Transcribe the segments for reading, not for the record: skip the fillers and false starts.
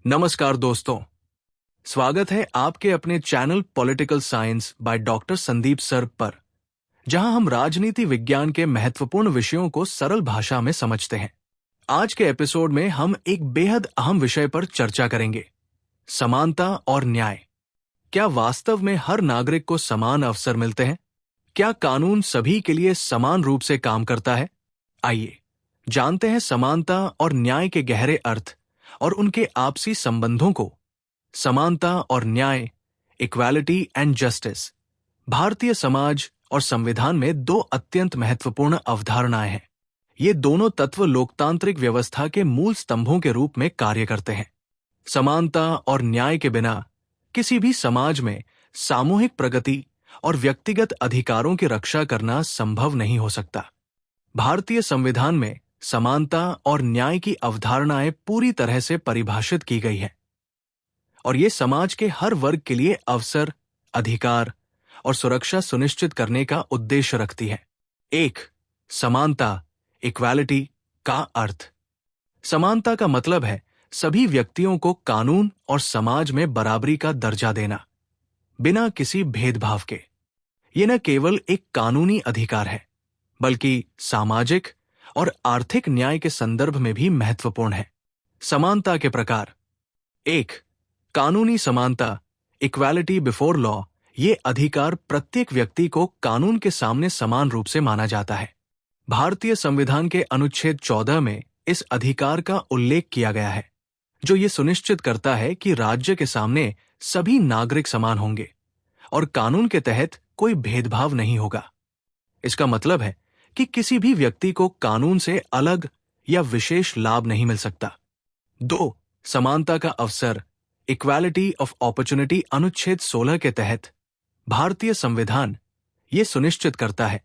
नमस्कार दोस्तों, स्वागत है आपके अपने channel political science by doctor Sandeep sir पर, जहां हम राजनीति विज्ञान के महत्वपूर्ण विषयों को सरल भाषा में समझते हैं। आज के एपिसोड में हम एक बेहद अहम विषय पर चर्चा करेंगे, समानता और न्याय। क्या वास्तव में हर नागरिक को समान अवसर मिलते हैं? क्या कानून सभी के लिए समान रूप से काम करता है? आइए जानते हैं समानता और न्याय के गहरे अर्थ और उनके आपसी संबंधों को। समानता और न्याय, equality and justice, Bharatiya Samaj और संविधान में दो अत्यंत महत्वपूर्ण अवधारणाएं हैं। ये दोनों तत्व लोकतांत्रिक व्यवस्था के मूल स्तंभों के रूप में कार्य करते हैं। समानता और न्याय के बिना किसी भी समाज में सामूहिक प्रगति और व्यक्तिगत अधिकारों की रक्षा करना संभव नहीं हो सकता। भारतीय संविधान में समानता और न्याय की अवधारणाएं पूरी तरह से परिभाषित की गई है और ये समाज के हर वर्ग के लिए अवसर, अधिकार और सुरक्षा सुनिश्चित करने का उद्देश्य रखती है। 1. समानता, इक्वालिटी का अर्थ। समानता का मतलब है सभी व्यक्तियों को कानून और समाज में बराबरी का दर्जा देना, बिना किसी भेदभाव के। ये न केवल एक कानूनी अधिकार है, बल्कि सामाजिक और आर्थिक न्याय के संदर्भ में भी महत्वपूर्ण है। समानता के प्रकार। 1. कानूनी समानता, इक्वालिटी बिफोर लॉ। ये अधिकार प्रत्येक व्यक्ति को कानून के सामने समान रूप से माना जाता है। भारतीय संविधान के अनुच्छेद 14 में इस अधिकार का उल्लेख किया गया है, जो ये सुनिश्चित करता है कि राज्य के सामने सभी नागरिक समान होंगे और कानून के तहत कोई भेदभाव नहीं होगा। इसका मतलब है कि किसी भी व्यक्ति को कानून से अलग या विशेष लाभ नहीं मिल सकता। 2. समानता का अवसर, इक्वालिटी ऑफ अपॉर्चुनिटी। अनुच्छेद 16 के तहत भारतीय संविधान ये सुनिश्चित करता है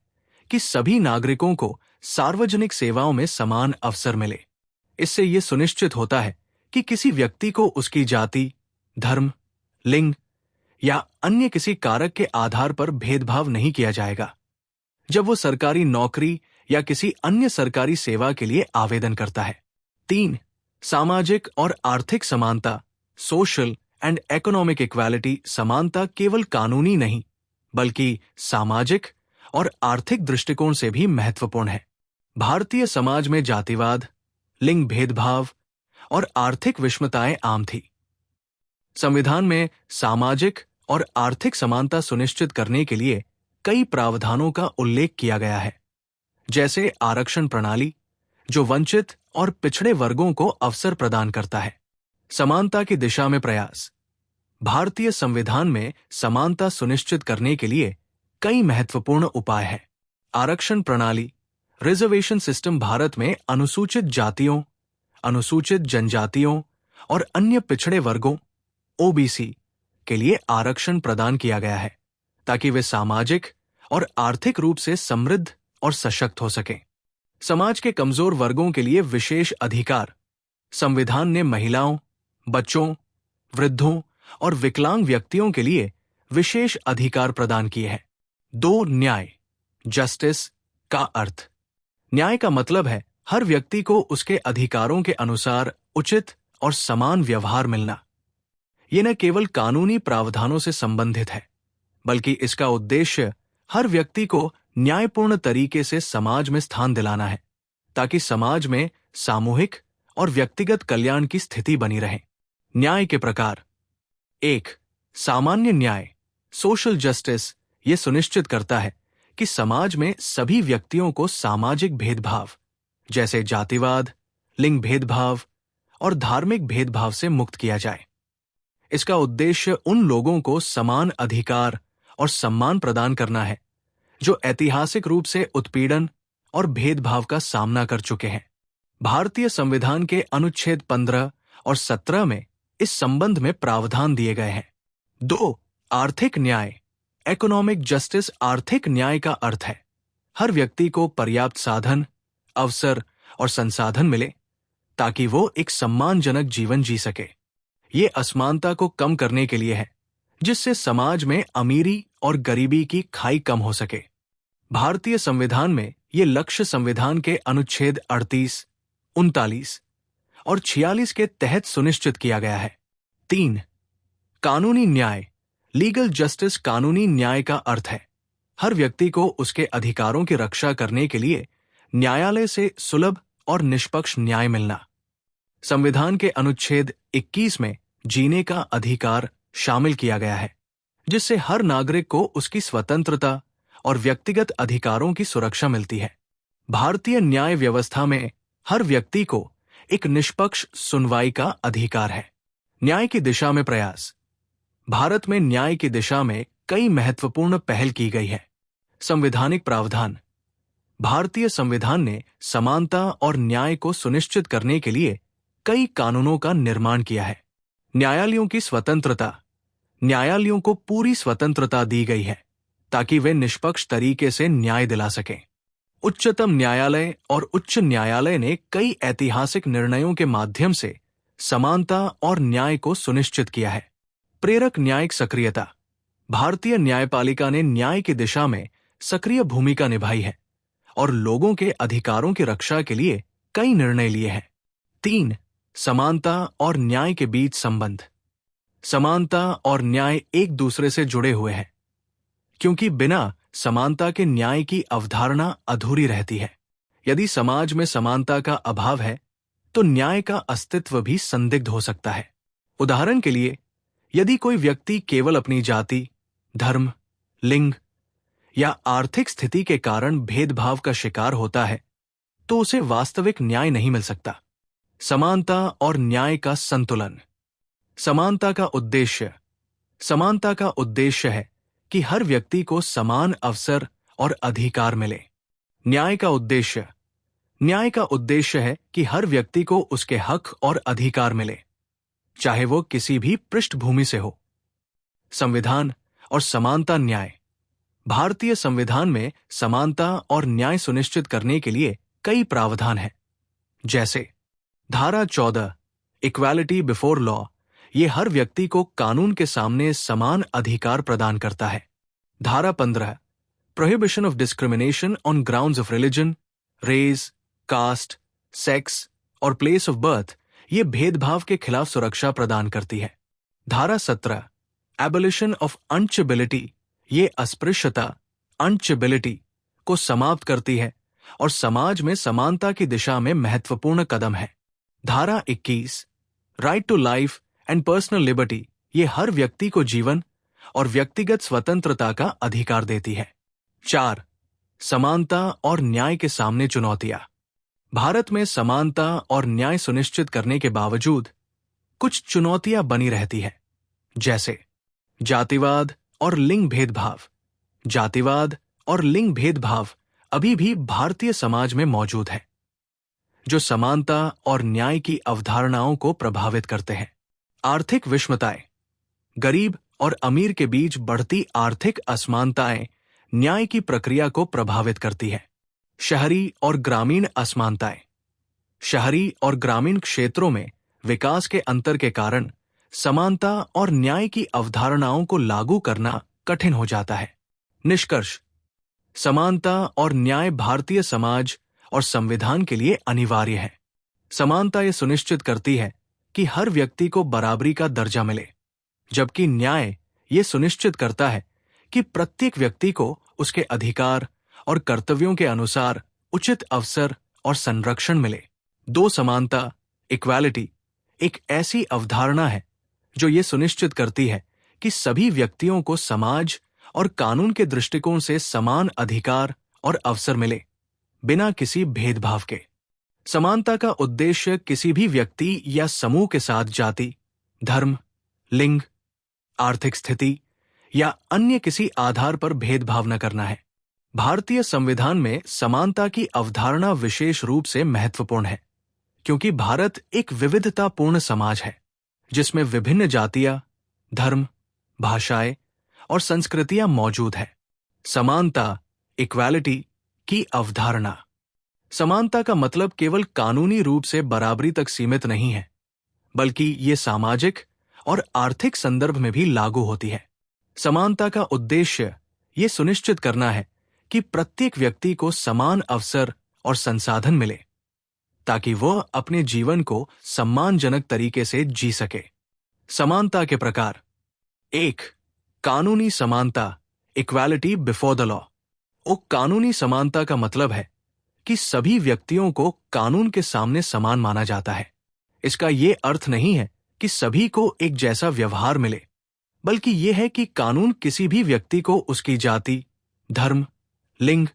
कि सभी नागरिकों को सार्वजनिक सेवाओं में समान अवसर मिले। इससे ये सुनिश्चित होता है कि किसी व्यक्ति को उसकी जाति, धर्म, लिंग या अन्य किसी कारक के आधार पर भेदभाव नहीं किया जाएगा जब वो सरकारी नौकरी या किसी अन्य सरकारी सेवा के लिए आवेदन करता है। 3. सामाजिक और आर्थिक समानता, सोशल एंड इकोनॉमिक इक्वालिटी। समानता केवल कानूनी नहीं, बल्कि सामाजिक और आर्थिक दृष्टिकोण से भी महत्वपूर्ण है। भारतीय समाज में जातिवाद, लिंग भेदभाव और आर्थिक विषमताएं आम थी। संविधान में सामाजिक और आर्थिक समानता सुनिश्चित करने के लिए कई प्रावधानों का उल्लेख किया गया है, जैसे आरक्षण प्रणाली, जो वंचित और पिछड़े वर्गों को अवसर प्रदान करता है। समानता की दिशा में प्रयास। भारतीय संविधान में समानता सुनिश्चित करने के लिए कई महत्वपूर्ण उपाय हैं। आरक्षण प्रणाली, रिजर्वेशन सिस्टम। भारत में अनुसूचित जातियों, अनुसूचित जनजातियों और अन्य पिछड़े वर्गों ओबीसी के लिए आरक्षण प्रदान किया गया है, ताकि वे सामाजिक और आर्थिक रूप से समृद्ध और सशक्त हो सकें। समाज के कमजोर वर्गों के लिए विशेष अधिकार। संविधान ने महिलाओं, बच्चों, वृद्धों और विकलांग व्यक्तियों के लिए विशेष अधिकार प्रदान किए हैं। 2. न्याय, जस्टिस का अर्थ। न्याय का मतलब है हर व्यक्ति को उसके अधिकारों के अनुसार उचित और समान व्यवहार मिलना। ये न केवल कानूनी प्रावधानों से संबंधित है, बल्कि इसका उद्देश्य हर व्यक्ति को न्यायपूर्ण तरीके से समाज में स्थान दिलाना है, ताकि समाज में सामूहिक और व्यक्तिगत कल्याण की स्थिति बनी रहे। न्याय के प्रकार। 1. सामान्य न्याय, सोशल जस्टिस। ये सुनिश्चित करता है कि समाज में सभी व्यक्तियों को सामाजिक भेदभाव, जैसे जातिवाद, लिंग भेदभाव और धार्मिक भेदभाव से मुक्त किया जाए। इसका उद्देश्य उन लोगों को समान अधिकार और सम्मान प्रदान करना है जो ऐतिहासिक रूप से उत्पीड़न और भेदभाव का सामना कर चुके हैं। भारतीय संविधान के अनुच्छेद 15 और 17 में इस संबंध में प्रावधान दिए गए हैं। 2. आर्थिक न्याय, इकोनॉमिक जस्टिस। आर्थिक न्याय का अर्थ है हर व्यक्ति को पर्याप्त साधन, अवसर और संसाधन मिले, ताकि वो एक सम्मानजनक जीवन जी सके। ये असमानता को कम करने के लिए है, जिससे समाज में अमीरी और गरीबी की खाई कम हो सके। भारतीय संविधान में ये लक्ष्य संविधान के अनुच्छेद 38, 39 और 46 के तहत सुनिश्चित किया गया है। 3. कानूनी न्याय, लीगल जस्टिस। कानूनी न्याय का अर्थ है हर व्यक्ति को उसके अधिकारों की रक्षा करने के लिए न्यायालय से सुलभ और निष्पक्ष न्याय मिलना। संविधान के अनुच्छेद 21 में जीने का अधिकार शामिल किया गया है, जिससे हर नागरिक को उसकी स्वतंत्रता और व्यक्तिगत अधिकारों की सुरक्षा मिलती है। भारतीय न्याय व्यवस्था में हर व्यक्ति को एक निष्पक्ष सुनवाई का अधिकार है। न्याय की दिशा में प्रयास। भारत में न्याय की दिशा में कई महत्वपूर्ण पहल की गई है। संवैधानिक प्रावधान। भारतीय संविधान ने समानता और न्याय को सुनिश्चित करने के लिए कई कानूनों का निर्माण किया है। न्यायालयों की स्वतंत्रता। न्यायालयों को पूरी स्वतंत्रता दी गई है ताकि वे निष्पक्ष तरीके से न्याय दिला सकें। उच्चतम न्यायालय और उच्च न्यायालय ने कई ऐतिहासिक निर्णयों के माध्यम से समानता और न्याय को सुनिश्चित किया है। प्रेरक न्यायिक सक्रियता। भारतीय न्यायपालिका ने न्याय की दिशा में सक्रिय भूमिका निभाई है और लोगों के अधिकारों की रक्षा के लिए कई निर्णय लिए हैं। 3. समानता और न्याय के बीच संबंध। समानता और न्याय एक दूसरे से जुड़े हुए हैं, क्योंकि बिना समानता के न्याय की अवधारणा अधूरी रहती है। यदि समाज में समानता का अभाव है तो न्याय का अस्तित्व भी संदिग्ध हो सकता है। उदाहरण के लिए, यदि कोई व्यक्ति केवल अपनी जाति, धर्म, लिंग या आर्थिक स्थिति के कारण भेदभाव का शिकार होता है तो उसे वास्तविक न्याय नहीं मिल सकता। समानता और न्याय का संतुलन। समानता का उद्देश्य। समानता का उद्देश्य है कि हर व्यक्ति को समान अवसर और अधिकार मिले। न्याय का उद्देश्य। न्याय का उद्देश्य है कि हर व्यक्ति को उसके हक और अधिकार मिले, चाहे वो किसी भी पृष्ठभूमि से हो। संविधान और समानता न्याय। भारतीय संविधान में समानता और न्याय सुनिश्चित करने के लिए कई प्रावधान हैं, जैसे धारा 14 इक्वालिटी बिफोर लॉ। ये हर व्यक्ति को कानून के सामने समान अधिकार प्रदान करता है। धारा 15 prohibition of discrimination on grounds of religion, race, caste, sex और प्लेस ऑफ बर्थ। ये भेदभाव के खिलाफ सुरक्षा प्रदान करती है। धारा 17 एबोलिशन ऑफ अनचेबिलिटी। ये अस्पृश्यता, अनचेबिलिटी को समाप्त करती है और समाज में समानता की दिशा में महत्वपूर्ण कदम है। धारा 21 right to life and personal liberty. ये हर व्यक्ति को जीवन और व्यक्तिगत स्वतंत्रता का अधिकार देती है। 4. समानता और न्याय के सामने चुनौतियां। भारत में समानता और न्याय सुनिश्चित करने के बावजूद कुछ चुनौतियां बनी रहती है, जैसे जातिवाद और लिंग भेदभाव। जातिवाद और लिंग भेदभाव अभी भी भारतीय समाज में मौजूद है, जो समानता और न्याय की अवधारणाओं को प्रभावित करते हैं। आर्थिक विषमताएं। गरीब और अमीर के बीच बढ़ती आर्थिक असमानताएं न्याय की प्रक्रिया को प्रभावित करती है। शहरी और ग्रामीण असमानताएं। शहरी और ग्रामीण क्षेत्रों में विकास के अंतर के कारण समानता और न्याय की अवधारणाओं को लागू करना कठिन हो जाता है। निष्कर्ष, समानता और न्याय भारतीय समाज और संविधान के लिए अनिवार्य है। समानता ये सुनिश्चित करती है कि हर व्यक्ति को बराबरी का दर्जा मिले, जबकि न्याय ये सुनिश्चित करता है कि प्रत्येक व्यक्ति को उसके अधिकार और कर्तव्यों के अनुसार उचित अवसर और संरक्षण मिले। 2. समानता, इक्वालिटी, एक ऐसी अवधारणा है जो ये सुनिश्चित करती है कि सभी व्यक्तियों को समाज और कानून के दृष्टिकोण से समान अधिकार और अवसर मिले, बिना किसी भेदभाव के। समानता का उद्देश्य किसी भी व्यक्ति या समूह के साथ जाति, धर्म, लिंग, आर्थिक स्थिति या अन्य किसी आधार पर भेदभाव न करना है। भारतीय संविधान में समानता की अवधारणा विशेष रूप से महत्वपूर्ण है, क्योंकि भारत एक विविधतापूर्ण समाज है, जिसमें विभिन्न जातियां, धर्म, भाषाएं और संस्कृतियां मौजूद है। समानता, इक्वालिटी की अवधारणा। समानता का मतलब केवल कानूनी रूप से बराबरी तक सीमित नहीं है, बल्कि ये सामाजिक और आर्थिक संदर्भ में भी लागू होती है। समानता का उद्देश्य ये सुनिश्चित करना है कि प्रत्येक व्यक्ति को समान अवसर और संसाधन मिले, ताकि वह अपने जीवन को सम्मानजनक तरीके से जी सके। समानता के प्रकार। 1. कानूनी समानता, इक्वालिटी बिफोर द लॉ। कानूनी समानता का मतलब है कि सभी व्यक्तियों को कानून के सामने समान माना जाता है। इसका ये अर्थ नहीं है कि सभी को एक जैसा व्यवहार मिले, बल्कि यह है कि कानून किसी भी व्यक्ति को उसकी जाति, धर्म, लिंग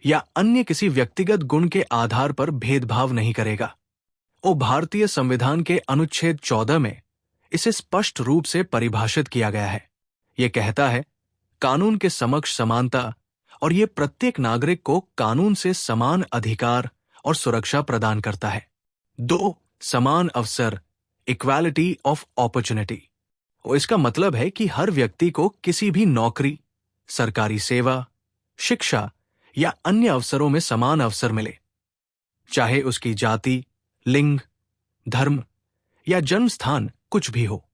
या अन्य किसी व्यक्तिगत गुण के आधार पर भेदभाव नहीं करेगा। भारतीय संविधान के अनुच्छेद 14 में इसे स्पष्ट रूप से परिभाषित किया गया है। यह कहता है, कानून के समक्ष समानता, और ये प्रत्येक नागरिक को कानून से समान अधिकार और सुरक्षा प्रदान करता है। 2. समान अवसर, इक्वालिटी ऑफ अपॉर्चुनिटी। इसका मतलब है कि हर व्यक्ति को किसी भी नौकरी, सरकारी सेवा, शिक्षा या अन्य अवसरों में समान अवसर मिले, चाहे उसकी जाति, लिंग, धर्म या जन्म स्थान कुछ भी हो।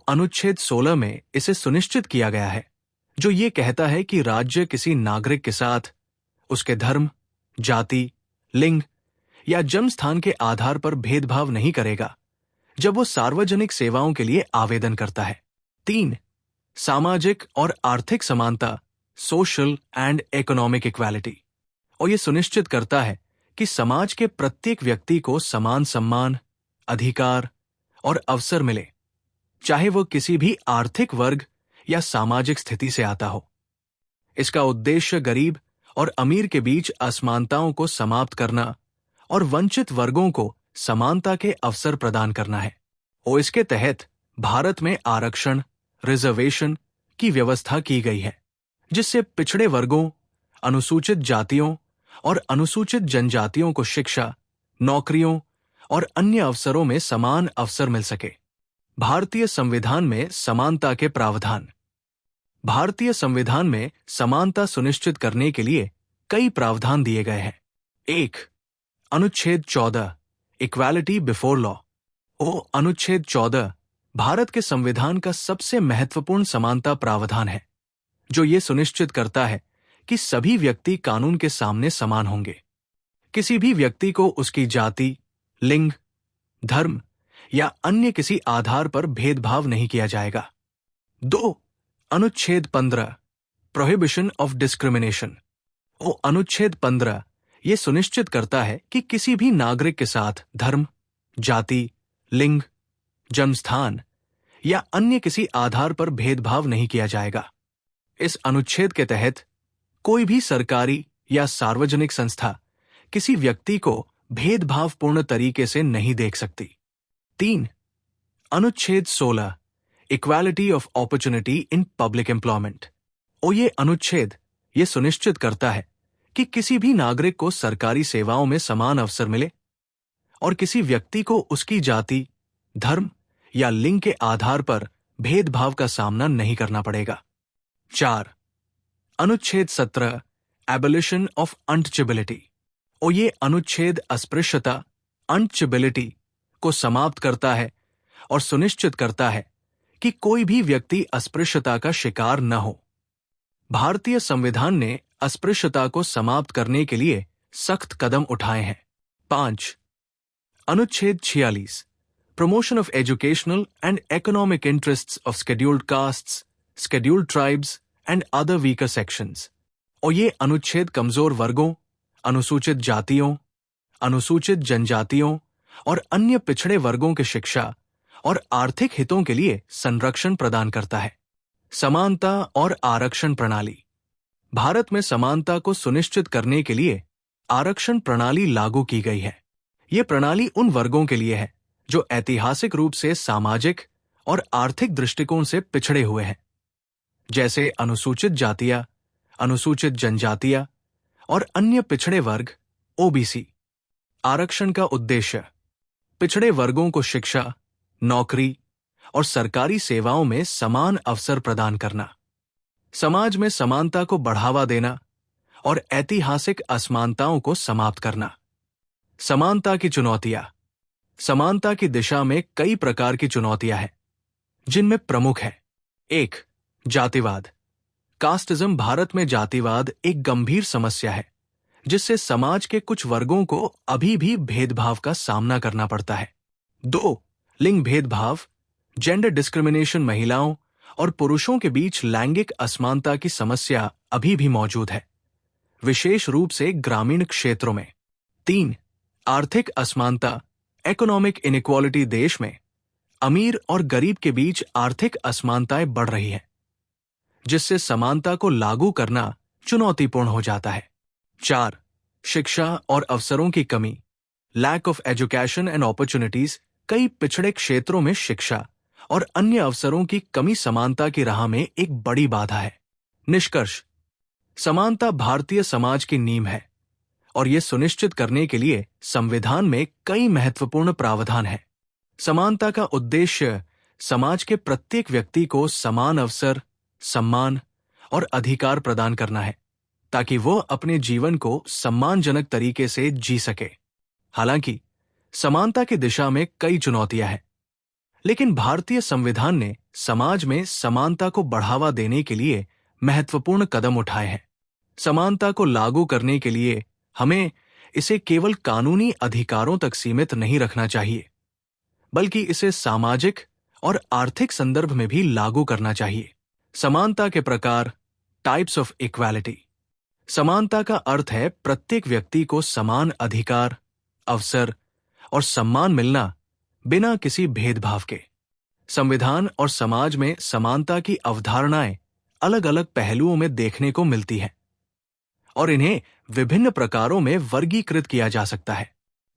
अनुच्छेद 16 में इसे सुनिश्चित किया गया है, जो ये कहता है कि राज्य किसी नागरिक के साथ उसके धर्म, जाति, लिंग या जन्म स्थान के आधार पर भेदभाव नहीं करेगा जब वो सार्वजनिक सेवाओं के लिए आवेदन करता है। 3. सामाजिक और आर्थिक समानता, सोशल एंड इकोनॉमिक इक्वालिटी। ये सुनिश्चित करता है कि समाज के प्रत्येक व्यक्ति को समान सम्मान, अधिकार और अवसर मिले, चाहे वो किसी भी आर्थिक वर्ग या सामाजिक स्थिति से आता हो। इसका उद्देश्य गरीब और अमीर के बीच असमानताओं को समाप्त करना और वंचित वर्गों को समानता के अवसर प्रदान करना है। इसके तहत भारत में आरक्षण, रिजर्वेशन की व्यवस्था की गई है, जिससे पिछड़े वर्गों, अनुसूचित जातियों और अनुसूचित जनजातियों को शिक्षा, नौकरियों और अन्य अवसरों में समान अवसर मिल सके। भारतीय संविधान में समानता के प्रावधान। भारतीय संविधान में समानता सुनिश्चित करने के लिए कई प्रावधान दिए गए हैं। 1. अनुच्छेद 14, इक्वालिटी बिफोर लॉ। अनुच्छेद 14 भारत के संविधान का सबसे महत्वपूर्ण समानता प्रावधान है, जो ये सुनिश्चित करता है कि सभी व्यक्ति कानून के सामने समान होंगे। किसी भी व्यक्ति को उसकी जाति, लिंग, धर्म या अन्य किसी आधार पर भेदभाव नहीं किया जाएगा। 2. अनुच्छेद 15, प्रोहिबिशन ऑफ डिस्क्रिमिनेशन। अनुच्छेद 15 ये सुनिश्चित करता है कि किसी भी नागरिक के साथ धर्म, जाति, लिंग, जन्म स्थान या अन्य किसी आधार पर भेदभाव नहीं किया जाएगा। इस अनुच्छेद के तहत कोई भी सरकारी या सार्वजनिक संस्था किसी व्यक्ति को भेदभावपूर्ण तरीके से नहीं देख सकती। 3. अनुच्छेद 16, equality of opportunity in public employment. ये अनुच्छेद ये सुनिश्चित करता है कि किसी भी नागरिक को सरकारी सेवाओं में समान अवसर मिले और किसी व्यक्ति को उसकी जाति, धर्म या लिंग के आधार पर भेदभाव का सामना नहीं करना पड़ेगा। 4. अनुच्छेद 17, एबोलिशन ऑफ अनटचेबिलिटी। ये अनुच्छेद अस्पृश्यता, अनटचेबिलिटी को समाप्त करता है और सुनिश्चित करता है कि कोई भी व्यक्ति अस्पृश्यता का शिकार न हो। भारतीय संविधान ने अस्पृश्यता को समाप्त करने के लिए सख्त कदम उठाए हैं। 5. अनुच्छेद 46, promotion of educational and economic interests of scheduled castes, scheduled tribes and other weaker sections. ये अनुच्छेद कमजोर वर्गों, अनुसूचित जातियों, अनुसूचित जनजातियों और अन्य पिछड़े वर्गों की शिक्षा और आर्थिक हितों के लिए संरक्षण प्रदान करता है। समानता और आरक्षण प्रणाली। भारत में समानता को सुनिश्चित करने के लिए आरक्षण प्रणाली लागू की गई है। ये प्रणाली उन वर्गों के लिए है जो ऐतिहासिक रूप से सामाजिक और आर्थिक दृष्टिकोण से पिछड़े हुए हैं, जैसे अनुसूचित जातियां, अनुसूचित जनजातियां और अन्य पिछड़े वर्ग, ओबीसी। आरक्षण का उद्देश्य पिछड़े वर्गों को शिक्षा, नौकरी और सरकारी सेवाओं में समान अवसर प्रदान करना, समाज में समानता को बढ़ावा देना और ऐतिहासिक असमानताओं को समाप्त करना। समानता की चुनौतियां। समानता की दिशा में कई प्रकार की चुनौतियां हैं, जिनमें प्रमुख है 1. जातिवाद। कास्टिज्म। भारत में जातिवाद एक गंभीर समस्या है जिससे समाज के कुछ वर्गों को अभी भी भेदभाव का सामना करना पड़ता है। 2. लिंग भेदभाव, जेंडर डिस्क्रिमिनेशन। महिलाओं और पुरुषों के बीच लैंगिक असमानता की समस्या अभी भी मौजूद है, विशेष रूप से ग्रामीण क्षेत्रों में। 3. आर्थिक असमानता, इकोनॉमिक इनइक्वालिटी। देश में अमीर और गरीब के बीच आर्थिक असमानताएं बढ़ रही हैं, जिससे समानता को लागू करना चुनौतीपूर्ण हो जाता है। 4. शिक्षा और अवसरों की कमी, lack of education and opportunities. कई पिछड़े क्षेत्रों में शिक्षा और अन्य अवसरों की कमी समानता की राह में एक बड़ी बाधा है। निष्कर्ष, समानता भारतीय समाज की नींव है और यह सुनिश्चित करने के लिए संविधान में कई महत्वपूर्ण प्रावधान हैं। समानता का उद्देश्य समाज के प्रत्येक व्यक्ति को समान अवसर, सम्मान और अधिकार प्रदान करना है, ताकि वो अपने जीवन को सम्मानजनक तरीके से जी सके। हालांकि समानता की दिशा में कई चुनौतियां हैं, लेकिन भारतीय संविधान ने समाज में समानता को बढ़ावा देने के लिए महत्वपूर्ण कदम उठाए हैं। समानता को लागू करने के लिए हमें इसे केवल कानूनी अधिकारों तक सीमित नहीं रखना चाहिए, बल्कि इसे सामाजिक और आर्थिक संदर्भ में भी लागू करना चाहिए। समानता के प्रकार, टाइप्स ऑफ इक्वालिटी। समानता का अर्थ है प्रत्येक व्यक्ति को समान अधिकार, अवसर और सम्मान मिलना बिना किसी भेदभाव के। संविधान और समाज में समानता की अवधारणाएं अलग अलग पहलुओं में देखने को मिलती हैं और इन्हें विभिन्न प्रकारों में वर्गीकृत किया जा सकता है।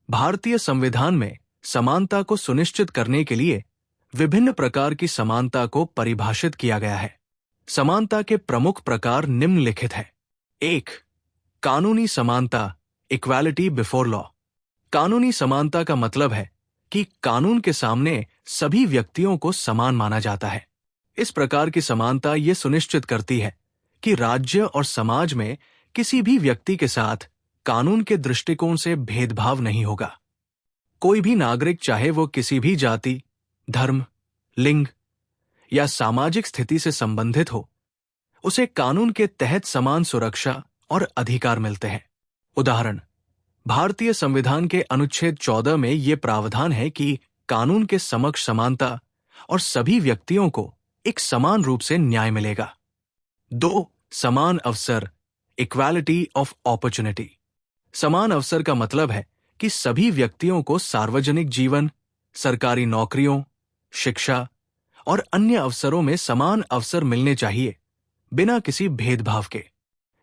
भारतीय संविधान में समानता को सुनिश्चित करने के लिए विभिन्न प्रकार की समानता को परिभाषित किया गया है। समानता के प्रमुख प्रकार निम्नलिखित हैं। 1. कानूनी समानता, इक्वालिटी बिफोर लॉ। कानूनी समानता का मतलब है कि कानून के सामने सभी व्यक्तियों को समान माना जाता है। इस प्रकार की समानता ये सुनिश्चित करती है कि राज्य और समाज में किसी भी व्यक्ति के साथ कानून के दृष्टिकोण से भेदभाव नहीं होगा। कोई भी नागरिक, चाहे वो किसी भी जाति, धर्म, लिंग या सामाजिक स्थिति से संबंधित हो, उसे कानून के तहत समान सुरक्षा और अधिकार मिलते हैं। उदाहरण, भारतीय संविधान के अनुच्छेद 14 में ये प्रावधान है कि कानून के समक्ष समानता और सभी व्यक्तियों को एक समान रूप से न्याय मिलेगा। 2. समान अवसर, इक्वालिटी ऑफ अपॉर्चुनिटी। समान अवसर का मतलब है कि सभी व्यक्तियों को सार्वजनिक जीवन, सरकारी नौकरियों, शिक्षा और अन्य अवसरों में समान अवसर मिलने चाहिए, बिना किसी भेदभाव के।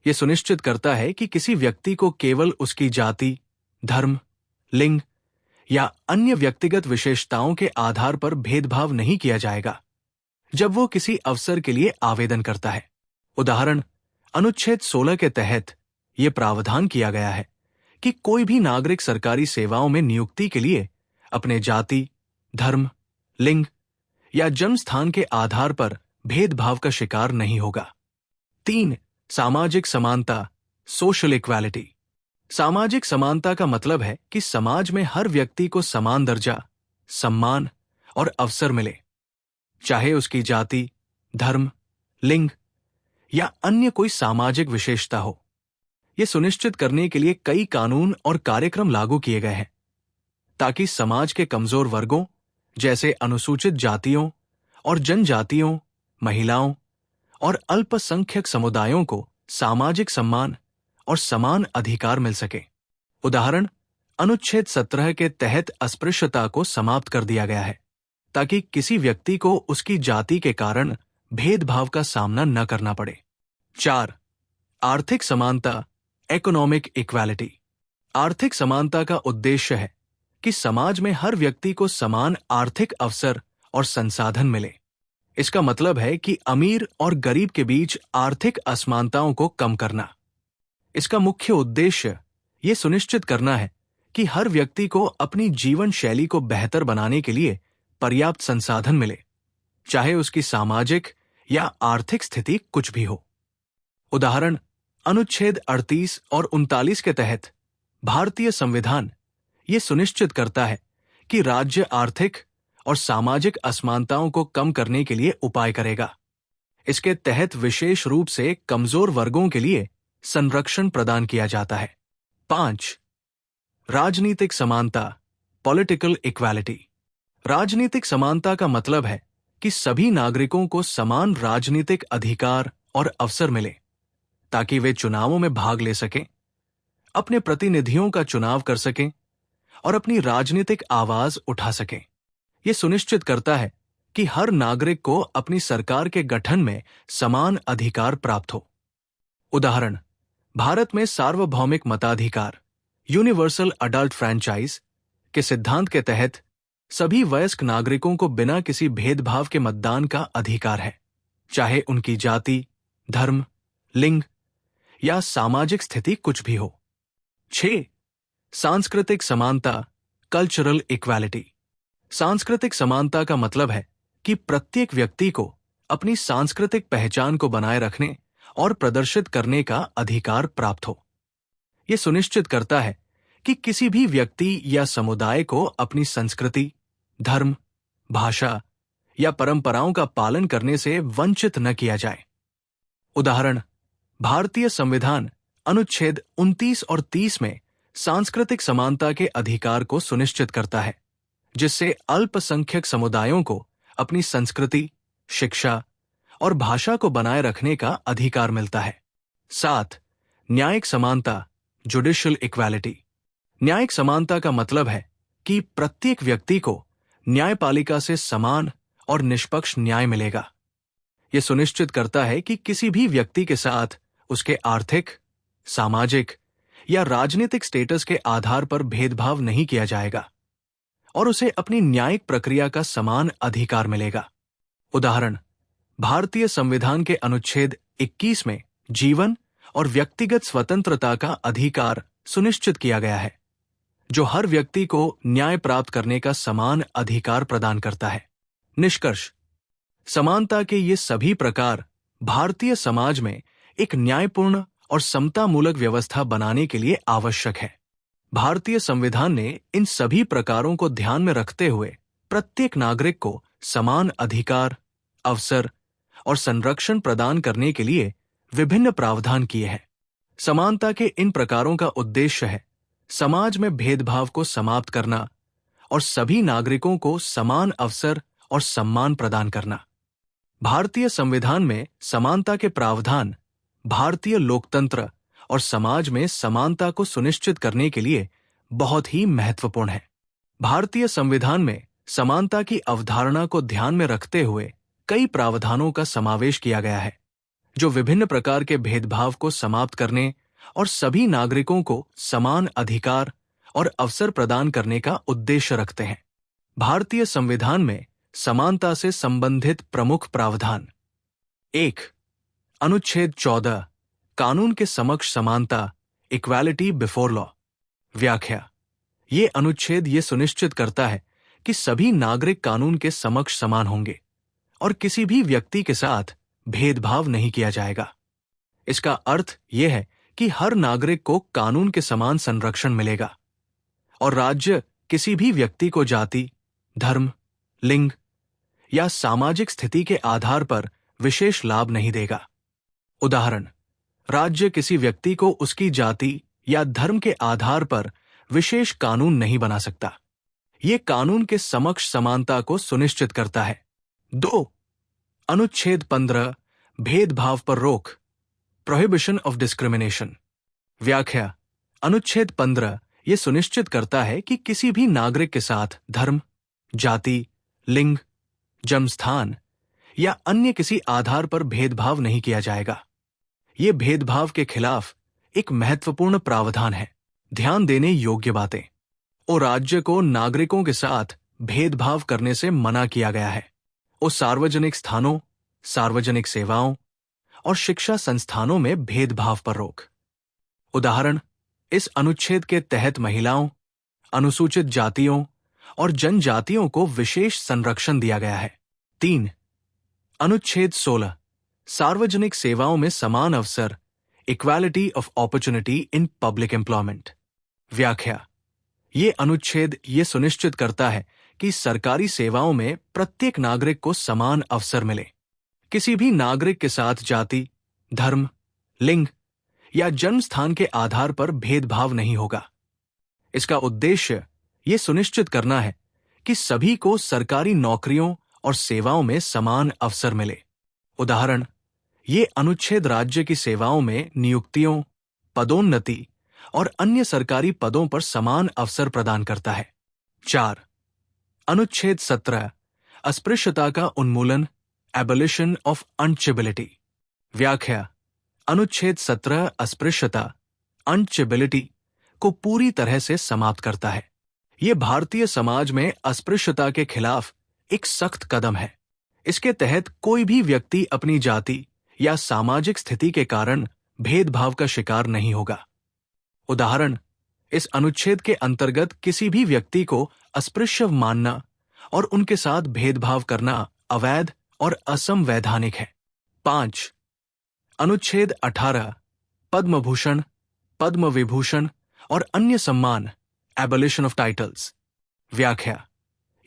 यह सुनिश्चित करता है कि किसी व्यक्ति को केवल उसकी जाति, धर्म, लिंग या अन्य व्यक्तिगत विशेषताओं के आधार पर भेदभाव नहीं किया जाएगा जब वो किसी अवसर के लिए आवेदन करता है। उदाहरण, अनुच्छेद 16 के तहत यह प्रावधान किया गया है कि कोई भी नागरिक सरकारी सेवाओं में नियुक्ति के लिए अपने जाति, धर्म, लिंग या जन्म स्थान के आधार पर भेदभाव का शिकार नहीं होगा। 3. सामाजिक समानता, सोशल इक्वालिटी। सामाजिक समानता का मतलब है कि समाज में हर व्यक्ति को समान दर्जा, सम्मान और अवसर मिले, चाहे उसकी जाति, धर्म, लिंग या अन्य कोई सामाजिक विशेषता हो। यह सुनिश्चित करने के लिए कई कानून और कार्यक्रम लागू किए गए हैं, ताकि समाज के कमजोर वर्गों जैसे अनुसूचित जातियों और जनजातियों, महिलाओं और अल्पसंख्यक समुदायों को सामाजिक सम्मान और समान अधिकार मिल सके। उदाहरण, अनुच्छेद 17 के तहत अस्पृश्यता को समाप्त कर दिया गया है, ताकि किसी व्यक्ति को उसकी जाति के कारण भेदभाव का सामना न करना पड़े। 4. आर्थिक समानता, इकोनॉमिक इक्वालिटी। आर्थिक समानता का उद्देश्य है कि समाज में हर व्यक्ति को समान आर्थिक अवसर और संसाधन मिले। इसका मतलब है कि अमीर और गरीब के बीच आर्थिक असमानताओं को कम करना। इसका मुख्य उद्देश्य ये सुनिश्चित करना है कि हर व्यक्ति को अपनी जीवन शैली को बेहतर बनाने के लिए पर्याप्त संसाधन मिले, चाहे उसकी सामाजिक या आर्थिक स्थिति कुछ भी हो। उदाहरण, अनुच्छेद 38 और 39 के तहत भारतीय संविधान ये सुनिश्चित करता है कि राज्य आर्थिक और सामाजिक असमानताओं को कम करने के लिए उपाय करेगा। इसके तहत विशेष रूप से कमजोर वर्गों के लिए संरक्षण प्रदान किया जाता है। 5. राजनीतिक समानता, पॉलिटिकल इक्वालिटी। राजनीतिक समानता का मतलब है कि सभी नागरिकों को समान राजनीतिक अधिकार और अवसर मिले ताकि वे चुनावों में भाग ले सकें, अपने प्रतिनिधियों का चुनाव कर सकें और अपनी राजनीतिक आवाज उठा सकें। यह सुनिश्चित करता है कि हर नागरिक को अपनी सरकार के गठन में समान अधिकार प्राप्त हो। उदाहरण, भारत में सार्वभौमिक मताधिकार, यूनिवर्सल अडल्ट फ्रैंचाइज के सिद्धांत के तहत सभी वयस्क नागरिकों को बिना किसी भेदभाव के मतदान का अधिकार है, चाहे उनकी जाति, धर्म, लिंग या सामाजिक स्थिति कुछ भी हो। 6. सांस्कृतिक समानता, कल्चरल इक्वालिटी। सांस्कृतिक समानता का मतलब है कि प्रत्येक व्यक्ति को अपनी सांस्कृतिक पहचान को बनाए रखने और प्रदर्शित करने का अधिकार प्राप्त हो। यह सुनिश्चित करता है कि किसी भी व्यक्ति या समुदाय को अपनी संस्कृति, धर्म, भाषा या परंपराओं का पालन करने से वंचित न किया जाए। उदाहरण, भारतीय संविधान अनुच्छेद 29 और 30 में सांस्कृतिक समानता के अधिकार को सुनिश्चित करता है, जिससे अल्पसंख्यक समुदायों को अपनी संस्कृति, शिक्षा और भाषा को बनाए रखने का अधिकार मिलता है। 7. न्यायिक समानता, जुडिशियल इक्वालिटी। न्यायिक समानता का मतलब है कि प्रत्येक व्यक्ति को न्यायपालिका से समान और निष्पक्ष न्याय मिलेगा। यह सुनिश्चित करता है कि किसी भी व्यक्ति के साथ उसके आर्थिक, सामाजिक या राजनीतिक स्टेटस के आधार पर भेदभाव नहीं किया जाएगा और उसे अपनी न्यायिक प्रक्रिया का समान अधिकार मिलेगा। उदाहरण, भारतीय संविधान के अनुच्छेद 21 में जीवन और व्यक्तिगत स्वतंत्रता का अधिकार सुनिश्चित किया गया है, जो हर व्यक्ति को न्याय प्राप्त करने का समान अधिकार प्रदान करता है। निष्कर्ष, समानता के ये सभी प्रकार भारतीय समाज में एक न्यायपूर्ण और समतामूलक व्यवस्था बनाने के लिए आवश्यक है। भारतीय संविधान ने इन सभी प्रकारों को ध्यान में रखते हुए प्रत्येक नागरिक को समान अधिकार, अवसर और संरक्षण प्रदान करने के लिए विभिन्न प्रावधान किए हैं। समानता के इन प्रकारों का उद्देश्य है समाज में भेदभाव को समाप्त करना और सभी नागरिकों को समान अवसर और सम्मान प्रदान करना। भारतीय संविधान में समानता के प्रावधान भारतीय लोकतंत्र और समाज में समानता को सुनिश्चित करने के लिए बहुत ही महत्वपूर्ण है। भारतीय संविधान में समानता की अवधारणा को ध्यान में रखते हुए कई प्रावधानों का समावेश किया गया है, जो विभिन्न प्रकार के भेदभाव को समाप्त करने और सभी नागरिकों को समान अधिकार और अवसर प्रदान करने का उद्देश्य रखते हैं। भारतीय संविधान में समानता से संबंधित प्रमुख प्रावधान। 1. अनुच्छेद 14, कानून के समक्ष समानता, इक्वालिटी बिफोर लॉ। व्याख्या, ये अनुच्छेद ये सुनिश्चित करता है कि सभी नागरिक कानून के समक्ष समान होंगे और किसी भी व्यक्ति के साथ भेदभाव नहीं किया जाएगा। इसका अर्थ यह है कि हर नागरिक को कानून के समान संरक्षण मिलेगा और राज्य किसी भी व्यक्ति को जाति, धर्म, लिंग या सामाजिक स्थिति के आधार पर विशेष लाभ नहीं देगा। उदाहरण, राज्य किसी व्यक्ति को उसकी जाति या धर्म के आधार पर विशेष कानून नहीं बना सकता। ये कानून के समक्ष समानता को सुनिश्चित करता है। 2. अनुच्छेद 15, भेदभाव पर रोक, प्रोहिबिशन ऑफ डिस्क्रिमिनेशन। व्याख्या, अनुच्छेद 15 ये सुनिश्चित करता है कि किसी भी नागरिक के साथ धर्म, जाति, लिंग, जन्मस्थान या अन्य किसी आधार पर भेदभाव नहीं किया जाएगा। ये भेदभाव के खिलाफ एक महत्वपूर्ण प्रावधान है। ध्यान देने योग्य बातें। और राज्य को नागरिकों के साथ भेदभाव करने से मना किया गया है। और सार्वजनिक स्थानों, सार्वजनिक सेवाओं और शिक्षा संस्थानों में भेदभाव पर रोक। उदाहरण, इस अनुच्छेद के तहत महिलाओं, अनुसूचित जातियों और जनजातियों को विशेष संरक्षण दिया गया है। 3. अनुच्छेद 16, सार्वजनिक सेवाओं में समान अवसर, equality of opportunity in public employment. व्याख्या, ये अनुच्छेद ये सुनिश्चित करता है कि सरकारी सेवाओं में प्रत्येक नागरिक को समान अवसर मिले। किसी भी नागरिक के साथ जाति, धर्म, लिंग या जन्म स्थान के आधार पर भेदभाव नहीं होगा। इसका उद्देश्य ये सुनिश्चित करना है कि सभी को सरकारी नौकरियों और सेवाओं में समान अवसर मिले। उदाहरण, ये अनुच्छेद राज्य की सेवाओं में नियुक्तियों, पदोन्नति और अन्य सरकारी पदों पर समान अवसर प्रदान करता है। 4. अनुच्छेद 17 अस्पृश्यता का उन्मूलन, एबोलिशन ऑफ अनचिबिलिटी। व्याख्या: अनुच्छेद 17 अस्पृश्यता, अनचिबिलिटी को पूरी तरह से समाप्त करता है। ये भारतीय समाज में अस्पृश्यता के खिलाफ एक सख्त कदम है। इसके तहत कोई भी व्यक्ति अपनी जाति या सामाजिक स्थिति के कारण भेदभाव का शिकार नहीं होगा। उदाहरण, इस अनुच्छेद के अंतर्गत किसी भी व्यक्ति को अस्पृश्य मानना और उनके साथ भेदभाव करना अवैध और असंवैधानिक है। 5. अनुच्छेद 18 पद्म भूषण, पद्म विभूषण और अन्य सम्मान, एबोलिशन ऑफ टाइटल्स। व्याख्या: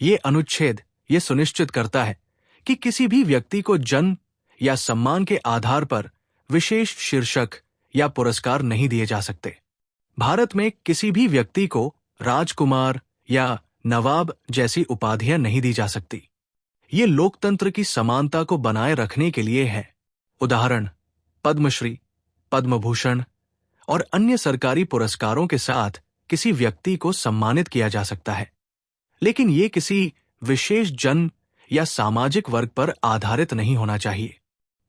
ये अनुच्छेद ये सुनिश्चित करता है कि किसी भी व्यक्ति को जन्म या सम्मान के आधार पर विशेष शीर्षक या पुरस्कार नहीं दिए जा सकते। भारत में किसी भी व्यक्ति को राजकुमार या नवाब जैसी उपाधियां नहीं दी जा सकती। ये लोकतंत्र की समानता को बनाए रखने के लिए है। उदाहरण, पद्मश्री, पद्म भूषण और अन्य सरकारी पुरस्कारों के साथ किसी व्यक्ति को सम्मानित किया जा सकता है, लेकिन ये किसी विशेष जन्म या सामाजिक वर्ग पर आधारित नहीं होना चाहिए।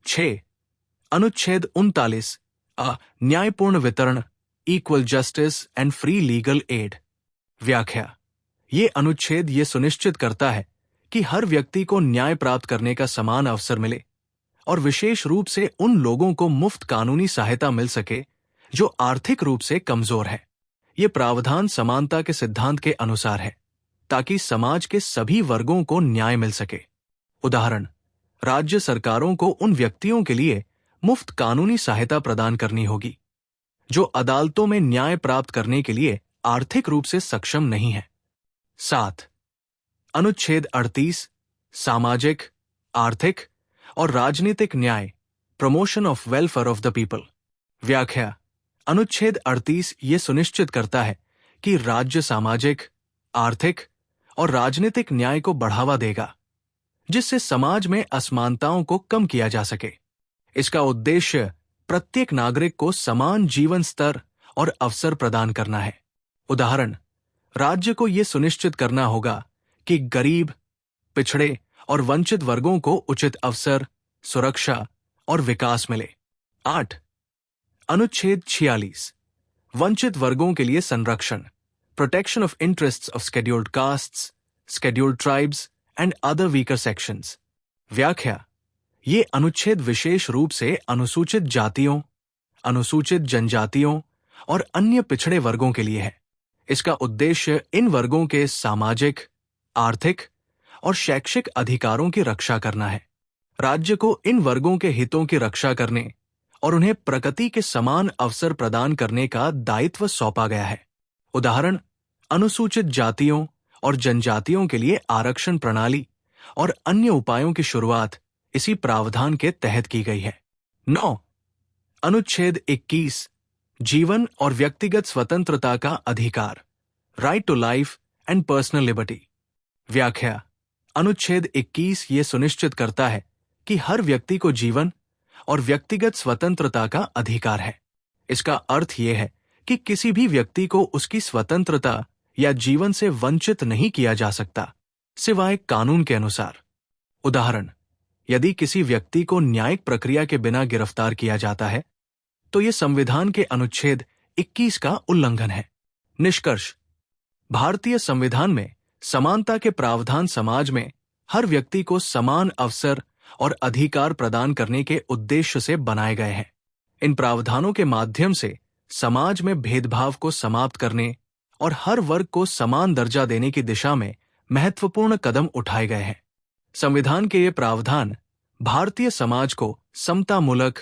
6. अनुच्छेद 39 न्यायपूर्ण वितरण, equal justice and free legal aid. व्याख्या: ये अनुच्छेद ये सुनिश्चित करता है कि हर व्यक्ति को न्याय प्राप्त करने का समान अवसर मिले और विशेष रूप से उन लोगों को मुफ्त कानूनी सहायता मिल सके जो आर्थिक रूप से कमजोर है। ये प्रावधान समानता के सिद्धांत के अनुसार है ताकि समाज के सभी वर्गों को न्याय मिल सके। उदाहरण, राज्य सरकारों को उन व्यक्तियों के लिए मुफ्त कानूनी सहायता प्रदान करनी होगी जो अदालतों में न्याय प्राप्त करने के लिए आर्थिक रूप से सक्षम नहीं है। 7. अनुच्छेद 38 सामाजिक, आर्थिक और राजनीतिक न्याय, promotion of welfare of the people. व्याख्या: अनुच्छेद 38 ये सुनिश्चित करता है कि राज्य सामाजिक, आर्थिक और राजनीतिक न्याय को बढ़ावा देगा जिससे समाज में असमानताओं को कम किया जा सके। इसका उद्देश्य प्रत्येक नागरिक को समान जीवन स्तर और अवसर प्रदान करना है। उदाहरण, राज्य को यह सुनिश्चित करना होगा कि गरीब, पिछड़े और वंचित वर्गों को उचित अवसर, सुरक्षा और विकास मिले। 8. अनुच्छेद 46 वंचित वर्गों के लिए संरक्षण, protection of interests of scheduled castes, scheduled tribes and other weaker sections. व्याख्या: ये अनुच्छेद विशेष रूप से अनुसूचित जातियों, अनुसूचित जनजातियों और अन्य पिछड़े वर्गों के लिए है। इसका उद्देश्य इन वर्गों के सामाजिक, आर्थिक और शैक्षिक अधिकारों की रक्षा करना है। राज्य को इन वर्गों के हितों की रक्षा करने और उन्हें प्रगति के समान अवसर प्रदान करने का दायित्व सौंपा गया है। उदाहरण, अनुसूचित जातियों और जनजातियों के लिए आरक्षण प्रणाली और अन्य उपायों की शुरुआत इसी प्रावधान के तहत की गई है। 9. अनुच्छेद 21 जीवन और व्यक्तिगत स्वतंत्रता का अधिकार, right to life and personal liberty. व्याख्या: अनुच्छेद 21 ये सुनिश्चित करता है कि हर व्यक्ति को जीवन और व्यक्तिगत स्वतंत्रता का अधिकार है। इसका अर्थ यह है कि किसी भी व्यक्ति को उसकी स्वतंत्रता या जीवन से वंचित नहीं किया जा सकता सिवाय कानून के अनुसार। उदाहरण, यदि किसी व्यक्ति को न्यायिक प्रक्रिया के बिना गिरफ्तार किया जाता है तो यह संविधान के अनुच्छेद 21 का उल्लंघन है। निष्कर्ष, भारतीय संविधान में समानता के प्रावधान समाज में हर व्यक्ति को समान अवसर और अधिकार प्रदान करने के उद्देश्य से बनाए गए हैं। इन प्रावधानों के माध्यम से समाज में भेदभाव को समाप्त करने और हर वर्ग को समान दर्जा देने की दिशा में महत्वपूर्ण कदम उठाए गए हैं। संविधान के ये प्रावधान भारतीय समाज को समतामूलक,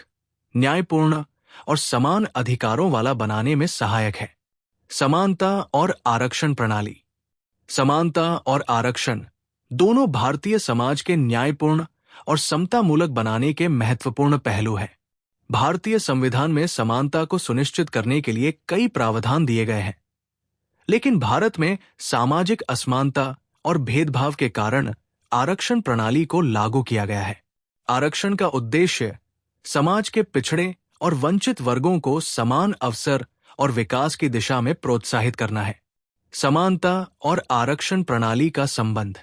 न्यायपूर्ण और समान अधिकारों वाला बनाने में सहायक है। समानता और आरक्षण प्रणाली। समानता और आरक्षण दोनों भारतीय समाज के न्यायपूर्ण और समतामूलक बनाने के महत्वपूर्ण पहलू हैं। भारतीय संविधान में समानता को सुनिश्चित करने के लिए कई प्रावधान दिए गए हैं, लेकिन भारत में सामाजिक असमानता और भेदभाव के कारण आरक्षण प्रणाली को लागू किया गया है। आरक्षण का उद्देश्य समाज के पिछड़े और वंचित वर्गों को समान अवसर और विकास की दिशा में प्रोत्साहित करना है। समानता और आरक्षण प्रणाली का संबंध।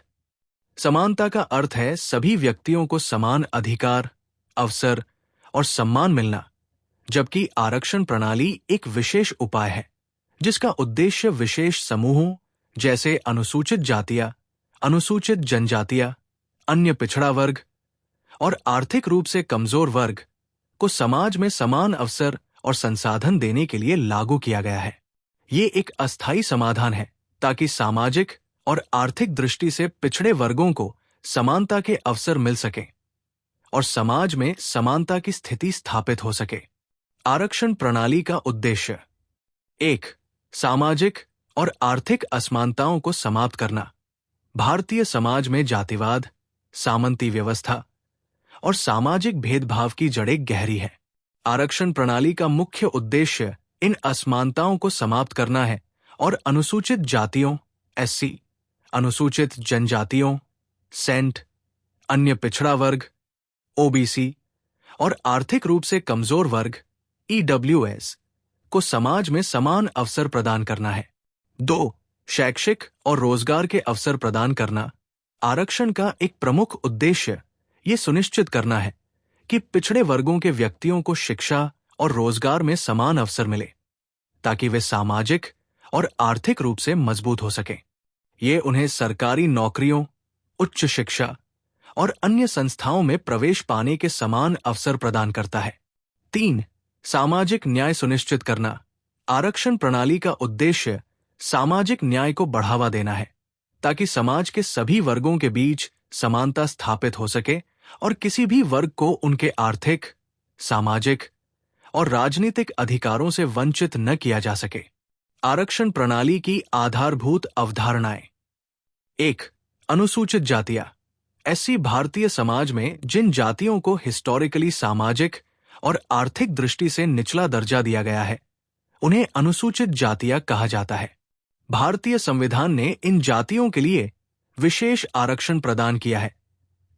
समानता का अर्थ है सभी व्यक्तियों को समान अधिकार, अवसर और सम्मान मिलना, जबकि आरक्षण प्रणाली एक विशेष उपाय है जिसका उद्देश्य विशेष समूहों जैसे अनुसूचित जातियां, अनुसूचित जनजातियां, अन्य पिछड़ा वर्ग और आर्थिक रूप से कमजोर वर्ग को समाज में समान अवसर और संसाधन देने के लिए लागू किया गया है। ये एक अस्थायी समाधान है ताकि सामाजिक और आर्थिक दृष्टि से पिछड़े वर्गों को समानता के अवसर मिल सके और समाज में समानता की स्थिति स्थापित हो सके। आरक्षण प्रणाली का उद्देश्य 1. सामाजिक और आर्थिक असमानताओं को समाप्त करना। भारतीय समाज में जातिवाद, सामंती व्यवस्था और सामाजिक भेदभाव की जड़ें गहरी है। आरक्षण प्रणाली का मुख्य उद्देश्य इन असमानताओं को समाप्त करना है और अनुसूचित जातियों एससी, अनुसूचित जनजातियों सेंट, अन्य पिछड़ा वर्ग ओबीसी और आर्थिक रूप से कमजोर वर्ग ईडब्ल्यूएस को समाज में समान अवसर प्रदान करना है। 2. शैक्षिक और रोजगार के अवसर प्रदान करना। आरक्षण का एक प्रमुख उद्देश्य ये सुनिश्चित करना है कि पिछड़े वर्गों के व्यक्तियों को शिक्षा और रोजगार में समान अवसर मिले ताकि वे सामाजिक और आर्थिक रूप से मजबूत हो सकें। ये उन्हें सरकारी नौकरियों, उच्च शिक्षा और अन्य संस्थाओं में प्रवेश पाने के समान अवसर प्रदान करता है। 3. सामाजिक न्याय सुनिश्चित करना। आरक्षण प्रणाली का उद्देश्य सामाजिक न्याय को बढ़ावा देना है ताकि समाज के सभी वर्गों के बीच समानता स्थापित हो सके और किसी भी वर्ग को उनके आर्थिक, सामाजिक और राजनीतिक अधिकारों से वंचित न किया जा सके। आरक्षण प्रणाली की आधारभूत अवधारणाएं। 1. अनुसूचित जातियां। एससी भारतीय समाज में जिन जातियों को हिस्टोरिकली सामाजिक और आर्थिक दृष्टि से निचला दर्जा दिया गया है, उन्हें अनुसूचित जातियां कहा जाता है। भारतीय संविधान ने इन जातियों के लिए विशेष आरक्षण प्रदान किया है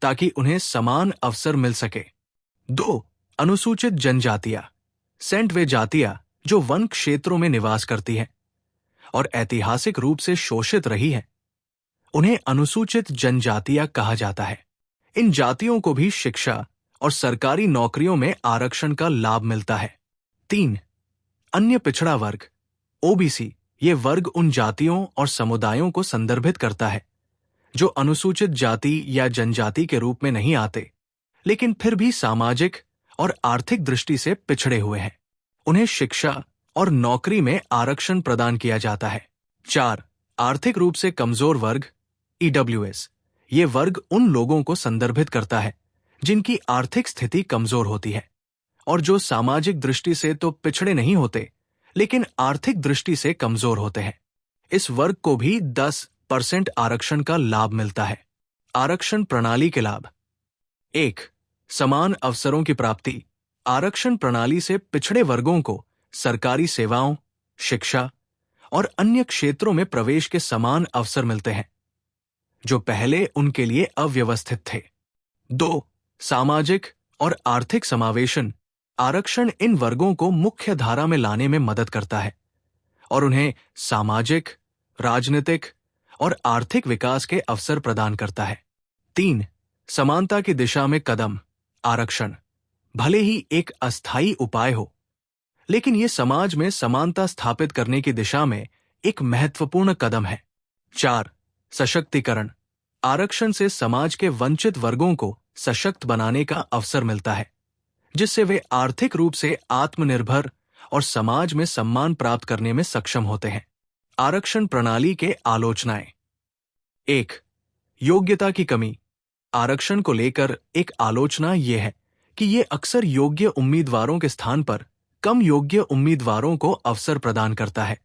ताकि उन्हें समान अवसर मिल सके। 2. अनुसूचित जनजातियां। सेंट वे जातियां जो वन क्षेत्रों में निवास करती हैं और ऐतिहासिक रूप से शोषित रही हैं, उन्हें अनुसूचित जनजातियां कहा जाता है। इन जातियों को भी शिक्षा और सरकारी नौकरियों में आरक्षण का लाभ मिलता है। 3. अन्य पिछड़ा वर्ग ओबीसी। ये वर्ग उन जातियों और समुदायों को संदर्भित करता है जो अनुसूचित जाति या जनजाति के रूप में नहीं आते, लेकिन फिर भी सामाजिक और आर्थिक दृष्टि से पिछड़े हुए हैं। उन्हें शिक्षा और नौकरी में आरक्षण प्रदान किया जाता है। 4. आर्थिक रूप से कमजोर वर्ग ईडब्ल्यूएस। ये वर्ग उन लोगों को संदर्भित करता है जिनकी आर्थिक स्थिति कमजोर होती है और जो सामाजिक दृष्टि से तो पिछड़े नहीं होते, लेकिन आर्थिक दृष्टि से कमजोर होते हैं। इस वर्ग को भी 10% आरक्षण का लाभ मिलता है। आरक्षण प्रणाली के लाभ। 1. समान अवसरों की प्राप्ति। आरक्षण प्रणाली से पिछड़े वर्गों को सरकारी सेवाओं, शिक्षा और अन्य क्षेत्रों में प्रवेश के समान अवसर मिलते हैं जो पहले उनके लिए अव्यवस्थित थे। 2. सामाजिक और आर्थिक समावेशन। आरक्षण इन वर्गों को मुख्य धारा में लाने में मदद करता है और उन्हें सामाजिक, राजनीतिक और आर्थिक विकास के अवसर प्रदान करता है। 3. समानता की दिशा में कदम। आरक्षण भले ही एक अस्थायी उपाय हो, लेकिन यह समाज में समानता स्थापित करने की दिशा में एक महत्वपूर्ण कदम है। 4. सशक्तिकरण। आरक्षण से समाज के वंचित वर्गों को सशक्त बनाने का अवसर मिलता है, जिससे वे आर्थिक रूप से आत्मनिर्भर और समाज में सम्मान प्राप्त करने में सक्षम होते हैं। आरक्षण प्रणाली के आलोचनाएं। 1. योग्यता की कमी। आरक्षण को लेकर एक आलोचना यह है कि यह अक्सर योग्य उम्मीदवारों के स्थान पर कम योग्य उम्मीदवारों को अवसर प्रदान करता है,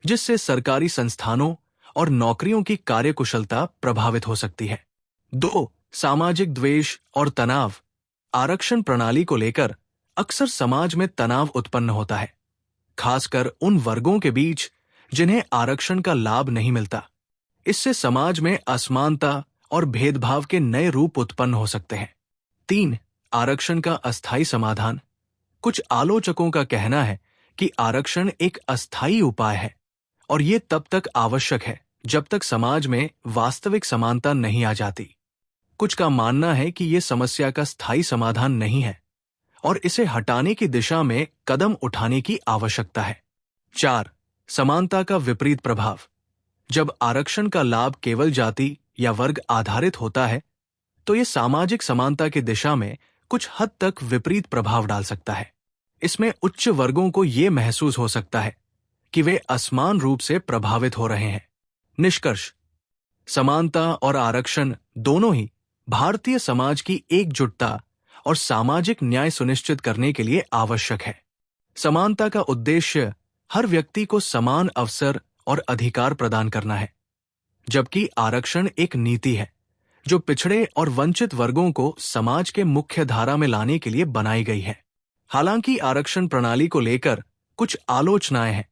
जिससे सरकारी संस्थानों और नौकरियों की कार्यकुशलता प्रभावित हो सकती है। 2. सामाजिक द्वेष और तनाव। आरक्षण प्रणाली को लेकर अक्सर समाज में तनाव उत्पन्न होता है, खासकर उन वर्गों के बीच जिन्हें आरक्षण का लाभ नहीं मिलता। इससे समाज में असमानता और भेदभाव के नए रूप उत्पन्न हो सकते हैं। 3. आरक्षण का अस्थायी समाधान। कुछ आलोचकों का कहना है कि आरक्षण एक अस्थायी उपाय है और ये तब तक आवश्यक है जब तक समाज में वास्तविक समानता नहीं आ जाती। कुछ का मानना है कि ये समस्या का स्थायी समाधान नहीं है और इसे हटाने की दिशा में कदम उठाने की आवश्यकता है। 4. समानता का विपरीत प्रभाव। जब आरक्षण का लाभ केवल जाति या वर्ग आधारित होता है, तो ये सामाजिक समानता की दिशा में कुछ हद तक विपरीत प्रभाव डाल सकता है। इसमें उच्च वर्गों को ये महसूस हो सकता है कि वे असमान रूप से प्रभावित हो रहे हैं। निष्कर्ष: समानता और आरक्षण दोनों ही भारतीय समाज की एकजुटता और सामाजिक न्याय सुनिश्चित करने के लिए आवश्यक है। समानता का उद्देश्य हर व्यक्ति को समान अवसर और अधिकार प्रदान करना है, जबकि आरक्षण एक नीति है जो पिछड़े और वंचित वर्गों को समाज के मुख्य धारा में लाने के लिए बनाई गई है। हालांकि आरक्षण प्रणाली को लेकर कुछ आलोचनाएं हैं,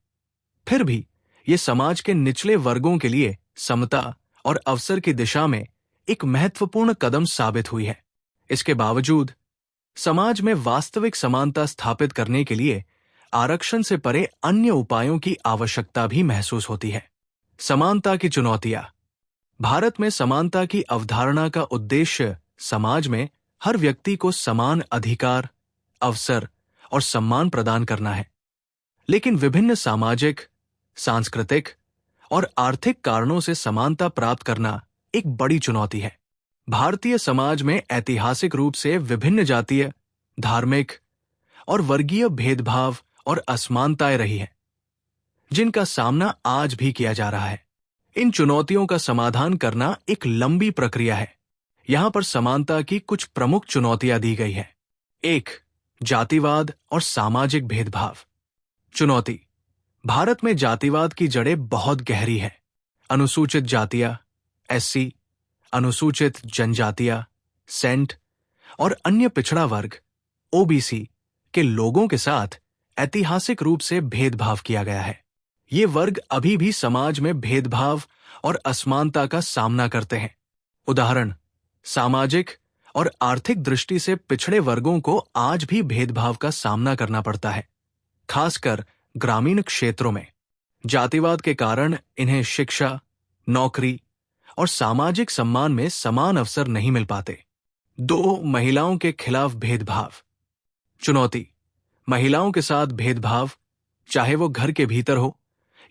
फिर भी ये समाज के निचले वर्गों के लिए समता और अवसर की दिशा में एक महत्वपूर्ण कदम साबित हुई है। इसके बावजूद समाज में वास्तविक समानता स्थापित करने के लिए आरक्षण से परे अन्य उपायों की आवश्यकता भी महसूस होती है। समानता की चुनौतियां। भारत में समानता की अवधारणा का उद्देश्य समाज में हर व्यक्ति को समान अधिकार, अवसर और सम्मान प्रदान करना है। लेकिन विभिन्न सामाजिक, सांस्कृतिक और आर्थिक कारणों से समानता प्राप्त करना एक बड़ी चुनौती है। भारतीय समाज में ऐतिहासिक रूप से विभिन्न जातीय, धार्मिक और वर्गीय भेदभाव और असमानताएं रही हैं, जिनका सामना आज भी किया जा रहा है। इन चुनौतियों का समाधान करना एक लंबी प्रक्रिया है। यहां पर समानता की कुछ प्रमुख चुनौतियां दी गई हैं। 1. जातिवाद और सामाजिक भेदभाव। चुनौती: भारत में जातिवाद की जड़ें बहुत गहरी हैं। अनुसूचित जातियां, एससी, अनुसूचित जनजातियां, सेंट और अन्य पिछड़ा वर्ग, ओबीसी के लोगों के साथ ऐतिहासिक रूप से भेदभाव किया गया है। ये वर्ग अभी भी समाज में भेदभाव और असमानता का सामना करते हैं। उदाहरण: सामाजिक और आर्थिक दृष्टि से पिछड़े वर्गों को आज भी भेदभाव का सामना करना पड़ता है, खासकर ग्रामीण क्षेत्रों में। जातिवाद के कारण इन्हें शिक्षा, नौकरी और सामाजिक सम्मान में समान अवसर नहीं मिल पाते। 2. महिलाओं के खिलाफ भेदभाव। चुनौती: महिलाओं के साथ भेदभाव, चाहे वो घर के भीतर हो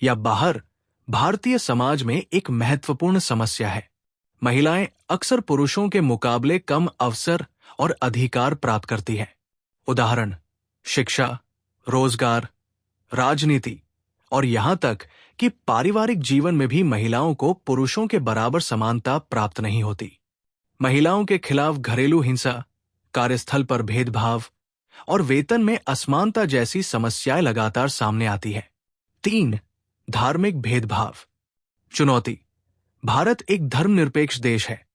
या बाहर, भारतीय समाज में एक महत्वपूर्ण समस्या है। महिलाएं अक्सर पुरुषों के मुकाबले कम अवसर और अधिकार प्राप्त करती हैं। उदाहरण: शिक्षा, रोजगार, राजनीति और यहां तक कि पारिवारिक जीवन में भी महिलाओं को पुरुषों के बराबर समानता प्राप्त नहीं होती। महिलाओं के खिलाफ घरेलू हिंसा, कार्यस्थल पर भेदभाव और वेतन में असमानता जैसी समस्याएं लगातार सामने आती है। 3. धार्मिक भेदभाव। चुनौती: भारत एक धर्मनिरपेक्ष देश है,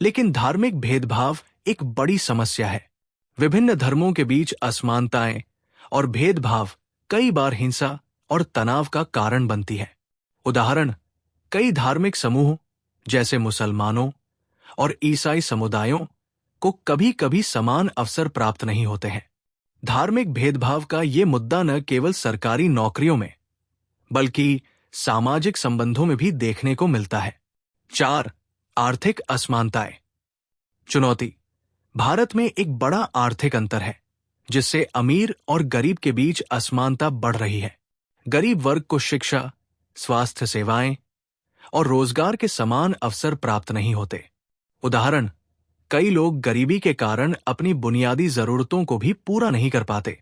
लेकिन धार्मिक भेदभाव एक बड़ी समस्या है। विभिन्न धर्मों के बीच असमानताएं और भेदभाव कई बार हिंसा और तनाव का कारण बनती है। उदाहरण: कई धार्मिक समूह जैसे मुसलमानों और ईसाई समुदायों को कभी-कभी समान अवसर प्राप्त नहीं होते हैं। धार्मिक भेदभाव का ये मुद्दा न केवल सरकारी नौकरियों में, बल्कि सामाजिक संबंधों में भी देखने को मिलता है। 4. आर्थिक असमानताएं। चुनौती: भारत में एक बड़ा आर्थिक अंतर है, जिससे अमीर और गरीब के बीच असमानता बढ़ रही है। गरीब वर्ग को शिक्षा, स्वास्थ्य सेवाएं और रोजगार के समान अवसर प्राप्त नहीं होते। उदाहरण: कई लोग गरीबी के कारण अपनी बुनियादी जरूरतों को भी पूरा नहीं कर पाते,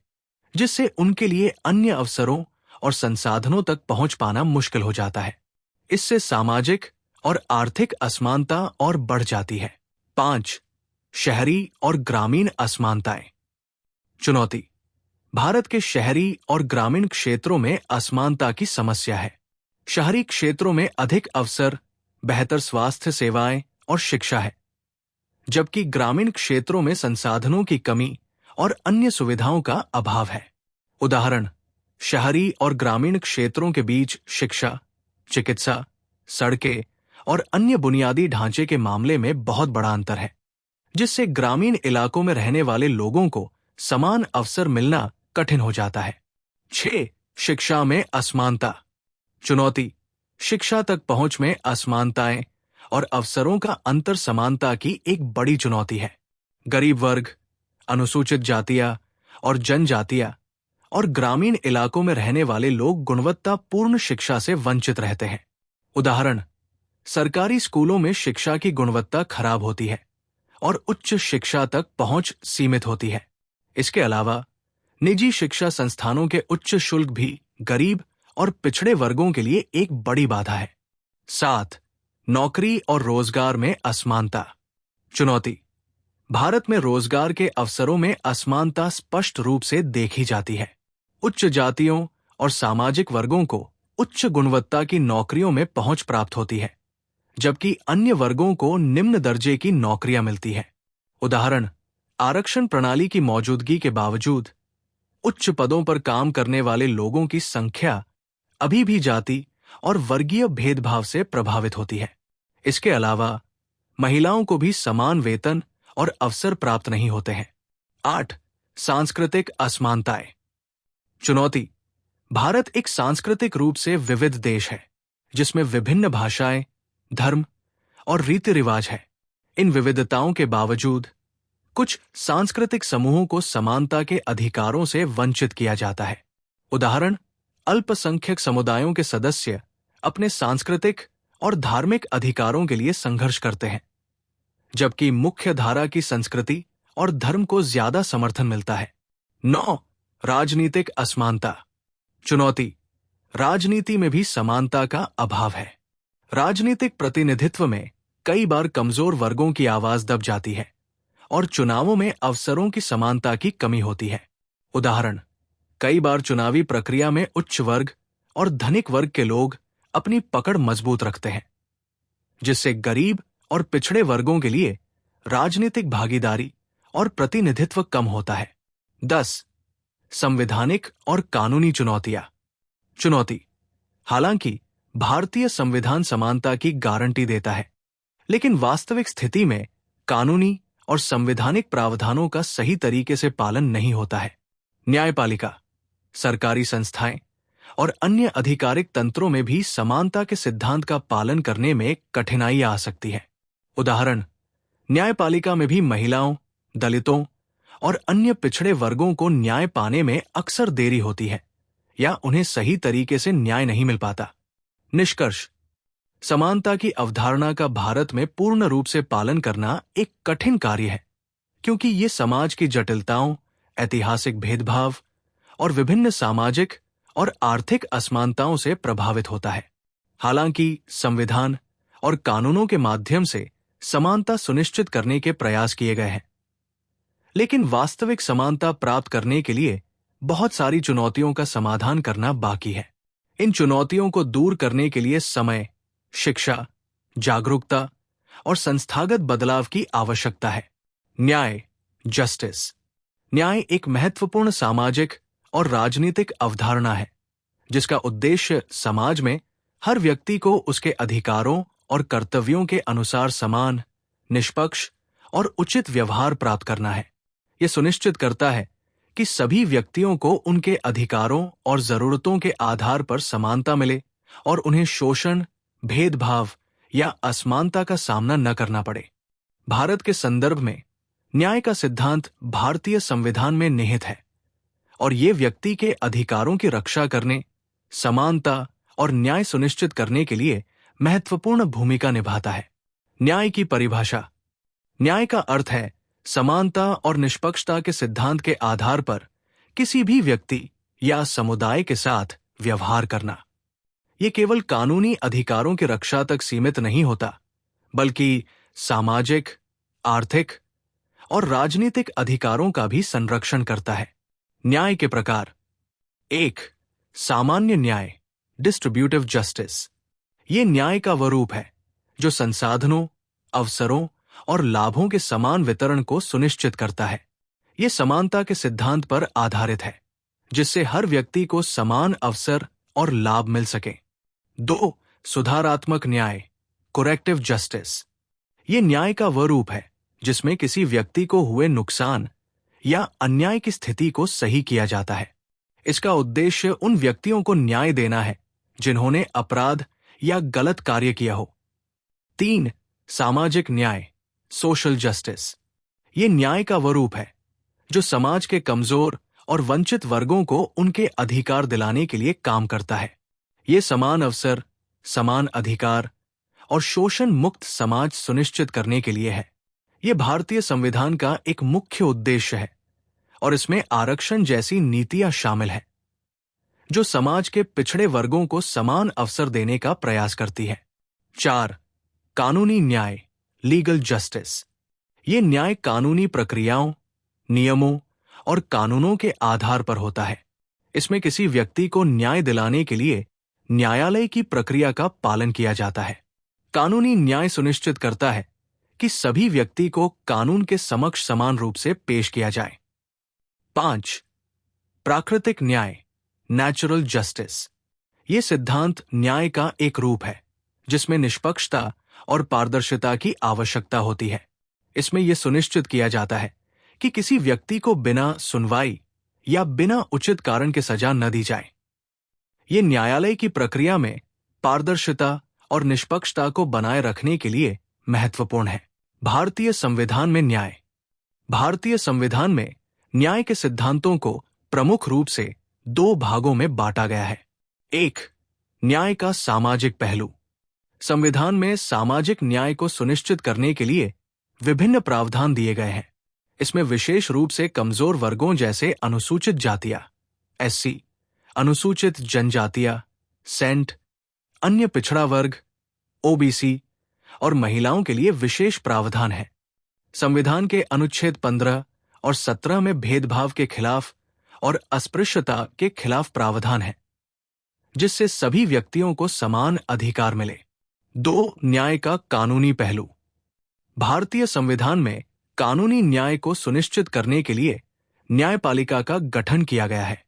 जिससे उनके लिए अन्य अवसरों और संसाधनों तक पहुंच पाना मुश्किल हो जाता है। इससे सामाजिक और आर्थिक असमानता और बढ़ जाती है। 5. शहरी और ग्रामीण असमानताएं। चुनौती: भारत के शहरी और ग्रामीण क्षेत्रों में असमानता की समस्या है। शहरी क्षेत्रों में अधिक अवसर, बेहतर स्वास्थ्य सेवाएं और शिक्षा है, जबकि ग्रामीण क्षेत्रों में संसाधनों की कमी और अन्य सुविधाओं का अभाव है। उदाहरण, शहरी और ग्रामीण क्षेत्रों के बीच शिक्षा, चिकित्सा, सड़कें और अन्य बुनियादी ढांचे के मामले में बहुत बड़ा अंतर है, जिससे ग्रामीण इलाकों में रहने वाले लोगों को समान अवसर मिलना कठिन हो जाता है। 6. शिक्षा में असमानता। चुनौती, शिक्षा तक पहुंच में असमानताएं और अवसरों का अंतर समानता की एक बड़ी चुनौती है। गरीब वर्ग, अनुसूचित जातियां और जनजातियां और ग्रामीण इलाकों में रहने वाले लोग गुणवत्तापूर्ण शिक्षा से वंचित रहते हैं। उदाहरण, सरकारी स्कूलों में शिक्षा की गुणवत्ता खराब होती है और उच्च शिक्षा तक पहुंच सीमित होती है। इसके अलावा निजी शिक्षा संस्थानों के उच्च शुल्क भी गरीब और पिछड़े वर्गों के लिए एक बड़ी बाधा है। 7. नौकरी और रोजगार में असमानता। चुनौती, भारत में रोजगार के अवसरों में असमानता स्पष्ट रूप से देखी जाती है। उच्च जातियों और सामाजिक वर्गों को उच्च गुणवत्ता की नौकरियों में पहुंच प्राप्त होती है, जबकि अन्य वर्गों को निम्न दर्जे की नौकरियां मिलती है। उदाहरण, आरक्षण प्रणाली की मौजूदगी के बावजूद उच्च पदों पर काम करने वाले लोगों की संख्या अभी भी जाति और वर्गीय भेदभाव से प्रभावित होती है। इसके अलावा महिलाओं को भी समान वेतन और अवसर प्राप्त नहीं होते हैं। 8. सांस्कृतिक असमानताएं। चुनौती, भारत एक सांस्कृतिक रूप से विविध देश है, जिसमें विभिन्न भाषाएं, धर्म और रीति रिवाज है। इन विविधताओं के बावजूद कुछ सांस्कृतिक समूहों को समानता के अधिकारों से वंचित किया जाता है। उदाहरण, अल्पसंख्यक समुदायों के सदस्य अपने सांस्कृतिक और धार्मिक अधिकारों के लिए संघर्ष करते हैं, जबकि मुख्य धारा की संस्कृति और धर्म को ज्यादा समर्थन मिलता है। 9. राजनीतिक असमानता। चुनौती, राजनीति में भी समानता का अभाव है। राजनीतिक प्रतिनिधित्व में कई बार कमजोर वर्गों की आवाज दब जाती है और चुनावों में अवसरों की समानता की कमी होती है। उदाहरण, कई बार चुनावी प्रक्रिया में उच्च वर्ग और धनिक वर्ग के लोग अपनी पकड़ मजबूत रखते हैं, जिससे गरीब और पिछड़े वर्गों के लिए राजनीतिक भागीदारी और प्रतिनिधित्व कम होता है। 10. संवैधानिक और कानूनी चुनौतियां। चुनौती, हालांकि भारतीय संविधान समानता की गारंटी देता है, लेकिन वास्तविक स्थिति में कानूनी और संवैधानिक प्रावधानों का सही तरीके से पालन नहीं होता है। न्यायपालिका, सरकारी संस्थाएं और अन्य आधिकारिक तंत्रों में भी समानता के सिद्धांत का पालन करने में कठिनाई आ सकती है। उदाहरण, न्यायपालिका में भी महिलाओं, दलितों और अन्य पिछड़े वर्गों को न्याय पाने में अक्सर देरी होती है या उन्हें सही तरीके से न्याय नहीं मिल पाता। निष्कर्ष, समानता की अवधारणा का भारत में पूर्ण रूप से पालन करना एक कठिन कार्य है, क्योंकि ये समाज की जटिलताओं, ऐतिहासिक भेदभाव और विभिन्न सामाजिक और आर्थिक असमानताओं से प्रभावित होता है। हालांकि संविधान और कानूनों के माध्यम से समानता सुनिश्चित करने के प्रयास किए गए हैं, लेकिन वास्तविक समानता प्राप्त करने के लिए बहुत सारी चुनौतियों का समाधान करना बाकी है। इन चुनौतियों को दूर करने के लिए समय, शिक्षा, जागरूकता और संस्थागत बदलाव की आवश्यकता है। न्याय, जस्टिस। न्याय एक महत्वपूर्ण सामाजिक और राजनीतिक अवधारणा है, जिसका उद्देश्य समाज में हर व्यक्ति को उसके अधिकारों और कर्तव्यों के अनुसार समान, निष्पक्ष और उचित व्यवहार प्राप्त करना है। यह सुनिश्चित करता है कि सभी व्यक्तियों को उनके अधिकारों और जरूरतों के आधार पर समानता मिले और उन्हें शोषण, भेदभाव या असमानता का सामना न करना पड़े। भारत के संदर्भ में न्याय का सिद्धांत भारतीय संविधान में निहित है और ये व्यक्ति के अधिकारों की रक्षा करने, समानता और न्याय सुनिश्चित करने के लिए महत्वपूर्ण भूमिका निभाता है। न्याय की परिभाषा। न्याय का अर्थ है समानता और निष्पक्षता के सिद्धांत के आधार पर किसी भी व्यक्ति या समुदाय के साथ व्यवहार करना। ये केवल कानूनी अधिकारों की रक्षा तक सीमित नहीं होता, बल्कि सामाजिक, आर्थिक और राजनीतिक अधिकारों का भी संरक्षण करता है। न्याय के प्रकार। 1. सामान्य न्याय, डिस्ट्रीब्यूटिव जस्टिस। ये न्याय का वह रूप है जो संसाधनों, अवसरों और लाभों के समान वितरण को सुनिश्चित करता है। ये समानता के सिद्धांत पर आधारित है, जिससे हर व्यक्ति को समान अवसर और लाभ मिल सके। 2. सुधारात्मक न्याय, कोरेक्टिव जस्टिस। ये न्याय का वह रूप है जिसमें किसी व्यक्ति को हुए नुकसान या अन्याय की स्थिति को सही किया जाता है। इसका उद्देश्य उन व्यक्तियों को न्याय देना है जिन्होंने अपराध या गलत कार्य किया हो। 3. सामाजिक न्याय, सोशल जस्टिस। ये न्याय का वह रूप है जो समाज के कमजोर और वंचित वर्गों को उनके अधिकार दिलाने के लिए काम करता है। ये समान अवसर, समान अधिकार और शोषण मुक्त समाज सुनिश्चित करने के लिए है। ये भारतीय संविधान का एक मुख्य उद्देश्य है और इसमें आरक्षण जैसी नीतियां शामिल हैं, जो समाज के पिछड़े वर्गों को समान अवसर देने का प्रयास करती है। 4. कानूनी न्याय, लीगल जस्टिस। ये न्याय कानूनी प्रक्रियाओं, नियमों और कानूनों के आधार पर होता है। इसमें किसी व्यक्ति को न्याय दिलाने के लिए न्यायालय की प्रक्रिया का पालन किया जाता है। कानूनी न्याय सुनिश्चित करता है कि सभी व्यक्ति को कानून के समक्ष समान रूप से पेश किया जाए। 5. प्राकृतिक न्याय, नेचुरल जस्टिस। ये सिद्धांत न्याय का एक रूप है जिसमें निष्पक्षता और पारदर्शिता की आवश्यकता होती है। इसमें यह सुनिश्चित किया जाता है कि किसी व्यक्ति को बिना सुनवाई या बिना उचित कारण के सजा न दी जाए। ये न्यायालय की प्रक्रिया में पारदर्शिता और निष्पक्षता को बनाए रखने के लिए महत्वपूर्ण है। भारतीय संविधान में न्याय। भारतीय संविधान में न्याय के सिद्धांतों को प्रमुख रूप से 2 भागों में बांटा गया है। 1. न्याय का सामाजिक पहलू। संविधान में सामाजिक न्याय को सुनिश्चित करने के लिए विभिन्न प्रावधान दिए गए हैं। इसमें विशेष रूप से कमजोर वर्गों जैसे अनुसूचित जातियां, एससी, अनुसूचित जनजातियां, सेंट, अन्य पिछड़ा वर्ग, ओबीसी और महिलाओं के लिए विशेष प्रावधान है। संविधान के अनुच्छेद 15 और 17 में भेदभाव के खिलाफ और अस्पृश्यता के खिलाफ प्रावधान है, जिससे सभी व्यक्तियों को समान अधिकार मिले। 2. न्याय का कानूनी पहलू। भारतीय संविधान में कानूनी न्याय को सुनिश्चित करने के लिए न्यायपालिका का गठन किया गया है।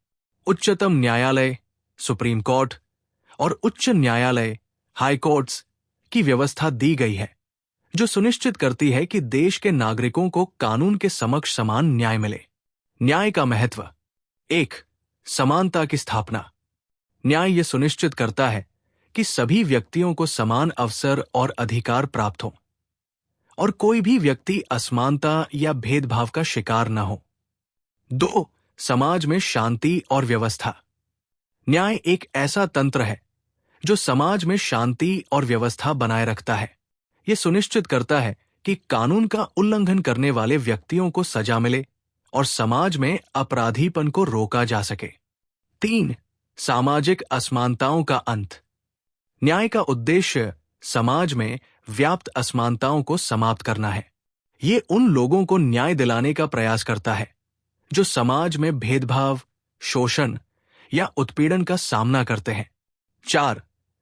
उच्चतम न्यायालय, सुप्रीम कोर्ट और उच्च न्यायालय, हाई कोर्ट्स की व्यवस्था दी गई है, जो सुनिश्चित करती है कि देश के नागरिकों को कानून के समक्ष समान न्याय मिले। न्याय का महत्व। 1. समानता की स्थापना। न्याय यह सुनिश्चित करता है कि सभी व्यक्तियों को समान अवसर और अधिकार प्राप्त हो और कोई भी व्यक्ति असमानता या भेदभाव का शिकार न हो। 2. समाज में शांति और व्यवस्था। न्याय एक ऐसा तंत्र है जो समाज में शांति और व्यवस्था बनाए रखता है। यह सुनिश्चित करता है कि कानून का उल्लंघन करने वाले व्यक्तियों को सजा मिले और समाज में अपराधीपन को रोका जा सके। 3. सामाजिक असमानताओं का अंत। न्याय का उद्देश्य समाज में व्याप्त असमानताओं को समाप्त करना है। ये उन लोगों को न्याय दिलाने का प्रयास करता है जो समाज में भेदभाव, शोषण या उत्पीड़न का सामना करते हैं। 4.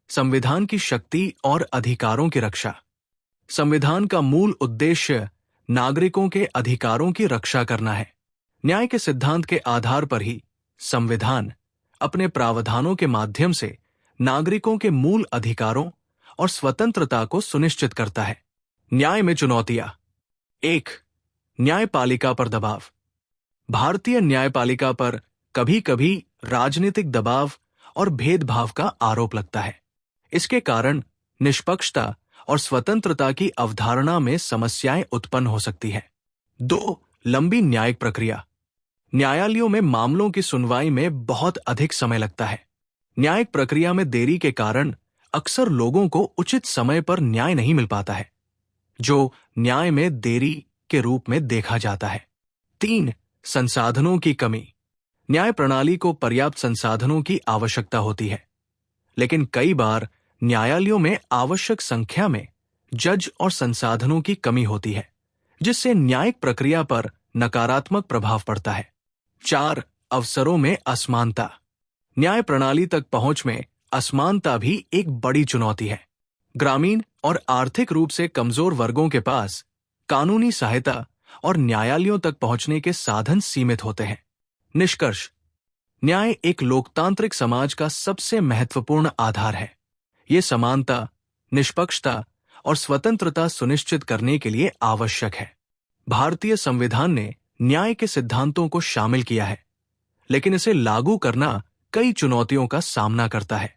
संविधान की शक्ति और अधिकारों की रक्षा। संविधान का मूल उद्देश्य नागरिकों के अधिकारों की रक्षा करना है। न्याय के सिद्धांत के आधार पर ही संविधान अपने प्रावधानों के माध्यम से नागरिकों के मूल अधिकारों और स्वतंत्रता को सुनिश्चित करता है। न्याय में चुनौतियां। 1. न्यायपालिका पर दबाव। भारतीय न्यायपालिका पर कभी-कभी राजनीतिक दबाव और भेदभाव का आरोप लगता है। इसके कारण निष्पक्षता और स्वतंत्रता की अवधारणा में समस्याएं उत्पन्न हो सकती हैं। 2. लंबी न्यायिक प्रक्रिया। न्यायालयों में मामलों की सुनवाई में बहुत अधिक समय लगता है। न्यायिक प्रक्रिया में देरी के कारण अक्सर लोगों को उचित समय पर न्याय नहीं मिल पाता है, जो न्याय में देरी के रूप में देखा जाता है। 3. संसाधनों की कमी। न्याय प्रणाली को पर्याप्त संसाधनों की आवश्यकता होती है, लेकिन कई बार न्यायालयों में आवश्यक संख्या में जज और संसाधनों की कमी होती है, जिससे न्यायिक प्रक्रिया पर नकारात्मक प्रभाव पड़ता है। 4. अवसरों में असमानता। न्याय प्रणाली तक पहुंच में असमानता भी एक बड़ी चुनौती है। ग्रामीण और आर्थिक रूप से कमजोर वर्गों के पास कानूनी सहायता और न्यायालयों तक पहुंचने के साधन सीमित होते हैं। निष्कर्ष: न्याय एक लोकतांत्रिक समाज का सबसे महत्वपूर्ण आधार है। ये समानता, निष्पक्षता और स्वतंत्रता सुनिश्चित करने के लिए आवश्यक है। भारतीय संविधान ने न्याय के सिद्धांतों को शामिल किया है, लेकिन इसे लागू करना कई चुनौतियों का सामना करता है।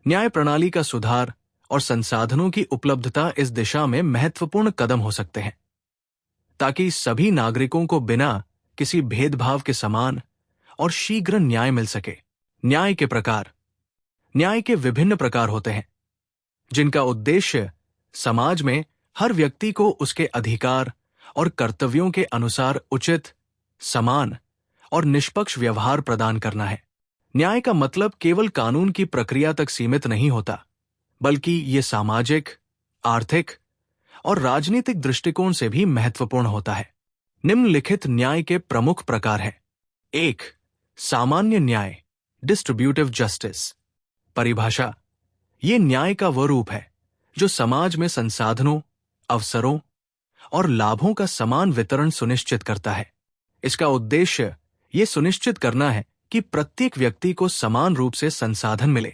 न्याय प्रणाली का सुधार और संसाधनों की उपलब्धता इस दिशा में महत्वपूर्ण कदम हो सकते हैं, ताकि सभी नागरिकों को बिना किसी भेदभाव के समान और शीघ्र न्याय मिल सके। न्याय के प्रकार: न्याय के विभिन्न प्रकार होते हैं, जिनका उद्देश्य समाज में हर व्यक्ति को उसके अधिकार और कर्तव्यों के अनुसार उचित, समान और निष्पक्ष व्यवहार प्रदान करना है। न्याय का मतलब केवल कानून की प्रक्रिया तक सीमित नहीं होता, बल्कि ये सामाजिक, आर्थिक और राजनीतिक दृष्टिकोण से भी महत्वपूर्ण होता है। निम्नलिखित न्याय के प्रमुख प्रकार हैं। 1. सामान्य न्याय, डिस्ट्रीब्यूटिव जस्टिस। परिभाषा: ये न्याय का वह रूप है जो समाज में संसाधनों, अवसरों और लाभों का समान वितरण सुनिश्चित करता है। इसका उद्देश्य ये सुनिश्चित करना है कि प्रत्येक व्यक्ति को समान रूप से संसाधन मिले,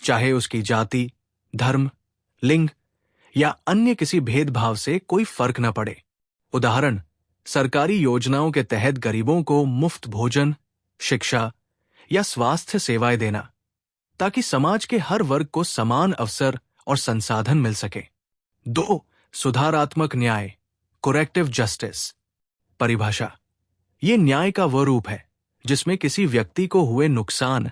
चाहे उसकी जाति, धर्म, लिंग या अन्य किसी भेदभाव से कोई फर्क न पड़े। उदाहरण: सरकारी योजनाओं के तहत गरीबों को मुफ्त भोजन, शिक्षा या स्वास्थ्य सेवाएं देना, ताकि समाज के हर वर्ग को समान अवसर और संसाधन मिल सके। 2. सुधारात्मक न्याय, कोरेक्टिव जस्टिस। परिभाषा: ये न्याय का वह रूप है जिसमें किसी व्यक्ति को हुए नुकसान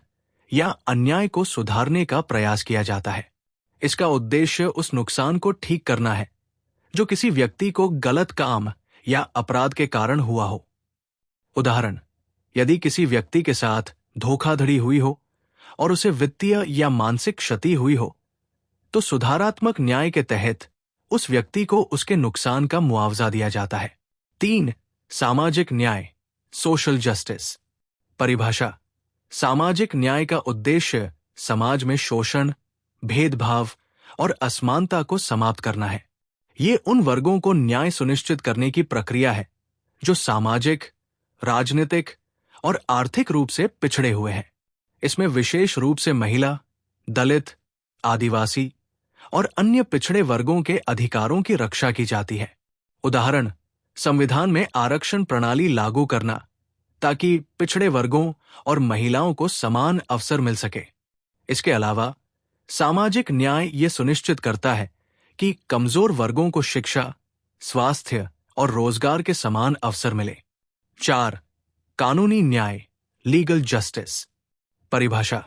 या अन्याय को सुधारने का प्रयास किया जाता है। इसका उद्देश्य उस नुकसान को ठीक करना है जो किसी व्यक्ति को गलत काम या अपराध के कारण हुआ हो। उदाहरण: यदि किसी व्यक्ति के साथ धोखाधड़ी हुई हो और उसे वित्तीय या मानसिक क्षति हुई हो, तो सुधारात्मक न्याय के तहत उस व्यक्ति को उसके नुकसान का मुआवजा दिया जाता है। 3. सामाजिक न्याय, सोशल जस्टिस। परिभाषा: सामाजिक न्याय का उद्देश्य समाज में शोषण, भेदभाव और असमानता को समाप्त करना है। ये उन वर्गों को न्याय सुनिश्चित करने की प्रक्रिया है जो सामाजिक, राजनीतिक और आर्थिक रूप से पिछड़े हुए हैं। इसमें विशेष रूप से महिला, दलित, आदिवासी और अन्य पिछड़े वर्गों के अधिकारों की रक्षा की जाती है। उदाहरण: संविधान में आरक्षण प्रणाली लागू करना, ताकि पिछड़े वर्गों और महिलाओं को समान अवसर मिल सके। इसके अलावा सामाजिक न्याय ये सुनिश्चित करता है कि कमजोर वर्गों को शिक्षा, स्वास्थ्य और रोजगार के समान अवसर मिले। 4. कानूनी न्याय, लीगल जस्टिस। परिभाषा: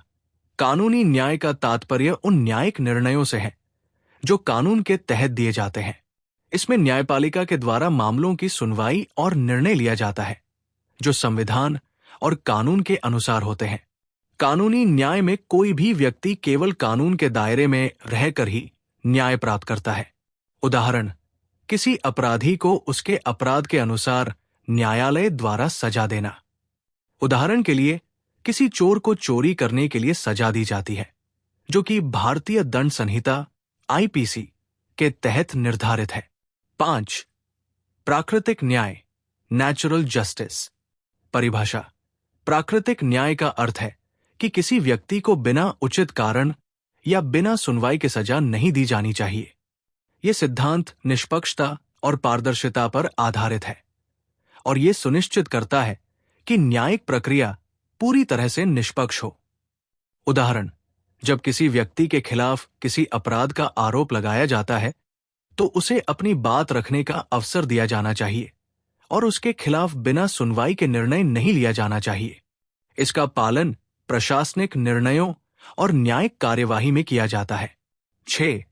कानूनी न्याय का तात्पर्य उन न्यायिक निर्णयों से है जो कानून के तहत दिए जाते हैं। इसमें न्यायपालिका के द्वारा मामलों की सुनवाई और निर्णय लिया जाता है जो संविधान और कानून के अनुसार होते हैं। कानूनी न्याय में कोई भी व्यक्ति केवल कानून के दायरे में रहकर ही न्याय प्राप्त करता है। उदाहरण: किसी अपराधी को उसके अपराध के अनुसार न्यायालय द्वारा सजा देना। उदाहरण के लिए, किसी चोर को चोरी करने के लिए सजा दी जाती है, जो कि भारतीय दंड संहिता (आईपीसी) के तहत निर्धारित है। 5. प्राकृतिक न्याय, नेचुरल जस्टिस। परिभाषा: प्राकृतिक न्याय का अर्थ है कि किसी व्यक्ति को बिना उचित कारण या बिना सुनवाई के सजा नहीं दी जानी चाहिए। यह सिद्धांत निष्पक्षता और पारदर्शिता पर आधारित है और यह सुनिश्चित करता है कि न्यायिक प्रक्रिया पूरी तरह से निष्पक्ष हो। उदाहरण: जब किसी व्यक्ति के खिलाफ किसी अपराध का आरोप लगाया जाता है, तो उसे अपनी बात रखने का अवसर दिया जाना चाहिए और उसके खिलाफ बिना सुनवाई के निर्णय नहीं लिया जाना चाहिए। इसका पालन प्रशासनिक निर्णयों और न्यायिक कार्यवाही में किया जाता है। 6.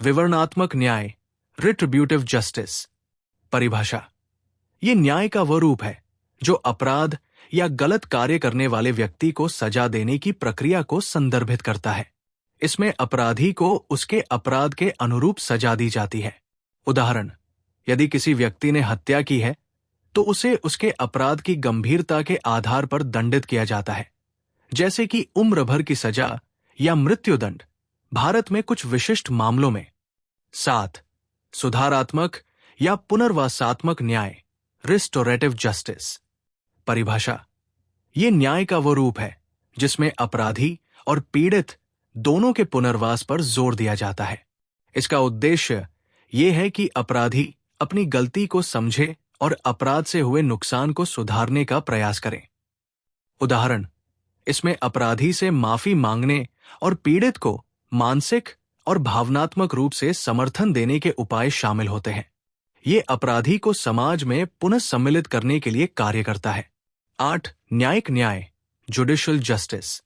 विवरणात्मक न्याय, रिट्रिब्यूटिव जस्टिस। परिभाषा: ये न्याय का वह रूप है जो अपराध या गलत कार्य करने वाले व्यक्ति को सजा देने की प्रक्रिया को संदर्भित करता है। इसमें अपराधी को उसके अपराध के अनुरूप सजा दी जाती है। उदाहरण: यदि किसी व्यक्ति ने हत्या की है, तो उसे उसके अपराध की गंभीरता के आधार पर दंडित किया जाता है, जैसे कि उम्र भर की सजा या मृत्युदंड भारत में कुछ विशिष्ट मामलों में। 7. सुधारात्मक या पुनर्वासात्मक न्याय, रिस्टोरेटिव जस्टिस। परिभाषा: ये न्याय का वो रूप है जिसमें अपराधी और पीड़ित दोनों के पुनर्वास पर जोर दिया जाता है। इसका उद्देश्य ये है कि अपराधी अपनी गलती को समझे और अपराध से हुए नुकसान को सुधारने का प्रयास करें। उदाहरण: इसमें अपराधी से माफी मांगने और पीड़ित को मानसिक और भावनात्मक रूप से समर्थन देने के उपाय शामिल होते हैं। ये अपराधी को समाज में पुनः सम्मिलित करने के लिए कार्य करता है। 8. न्यायिक न्याय, जुडिशियल जस्टिस।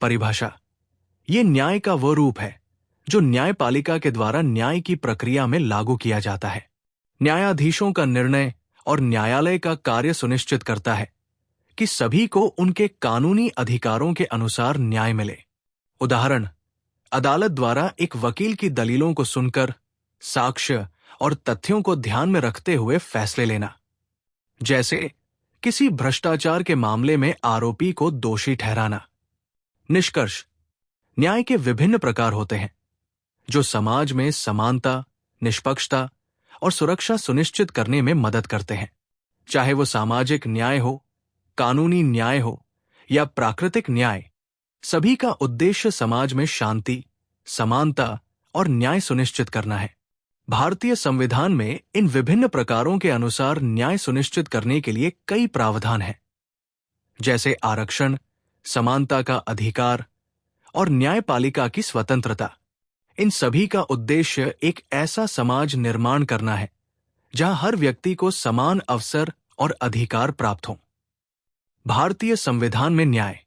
परिभाषा: ये न्याय का वो रूप है जो न्यायपालिका के द्वारा न्याय की प्रक्रिया में लागू किया जाता है। न्यायाधीशों का निर्णय और न्यायालय का कार्य सुनिश्चित करता है कि सभी को उनके कानूनी अधिकारों के अनुसार न्याय मिले। उदाहरण: अदालत द्वारा एक वकील की दलीलों को सुनकर साक्ष्य और तथ्यों को ध्यान में रखते हुए फैसले लेना। जैसे किसी भ्रष्टाचार के मामले में आरोपी को दोषी ठहराना। निष्कर्ष: न्याय के विभिन्न प्रकार होते हैं जो समाज में समानता, निष्पक्षता और सुरक्षा सुनिश्चित करने में मदद करते हैं। चाहे वो सामाजिक न्याय हो, कानूनी न्याय हो या प्राकृतिक न्याय, सभी का उद्देश्य समाज में शांति, समानता और न्याय सुनिश्चित करना है। भारतीय संविधान में इन विभिन्न प्रकारों के अनुसार न्याय सुनिश्चित करने के लिए कई प्रावधान हैं, जैसे आरक्षण, समानता का अधिकार और न्यायपालिका की स्वतंत्रता। इन सभी का उद्देश्य एक ऐसा समाज निर्माण करना है जहां हर व्यक्ति को समान अवसर और अधिकार प्राप्त हों। भारतीय संविधान में न्याय।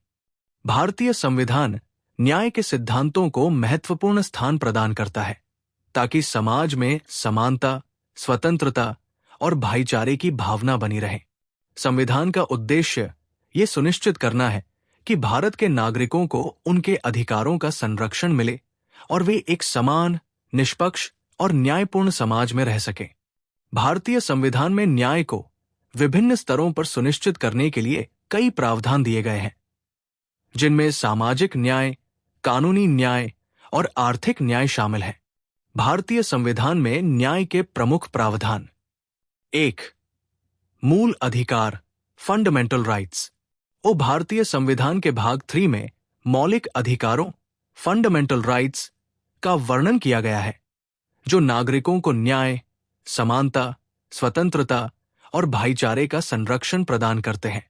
भारतीय संविधान न्याय के सिद्धांतों को महत्वपूर्ण स्थान प्रदान करता है ताकि समाज में समानता, स्वतंत्रता और भाईचारे की भावना बनी रहे। संविधान का उद्देश्य ये सुनिश्चित करना है कि भारत के नागरिकों को उनके अधिकारों का संरक्षण मिले और वे एक समान, निष्पक्ष और न्यायपूर्ण समाज में रह सकें। भारतीय संविधान में न्याय को विभिन्न स्तरों पर सुनिश्चित करने के लिए कई प्रावधान दिए गए हैं, जिनमें सामाजिक न्याय, कानूनी न्याय और आर्थिक न्याय शामिल है। भारतीय संविधान में न्याय के प्रमुख प्रावधान: 1. मूल अधिकार, फंडामेंटल राइट्स। भारतीय संविधान के भाग 3 में मौलिक अधिकारों, फंडामेंटल राइट्स का वर्णन किया गया है, जो नागरिकों को न्याय, समानता, स्वतंत्रता और भाईचारे का संरक्षण प्रदान करते हैं।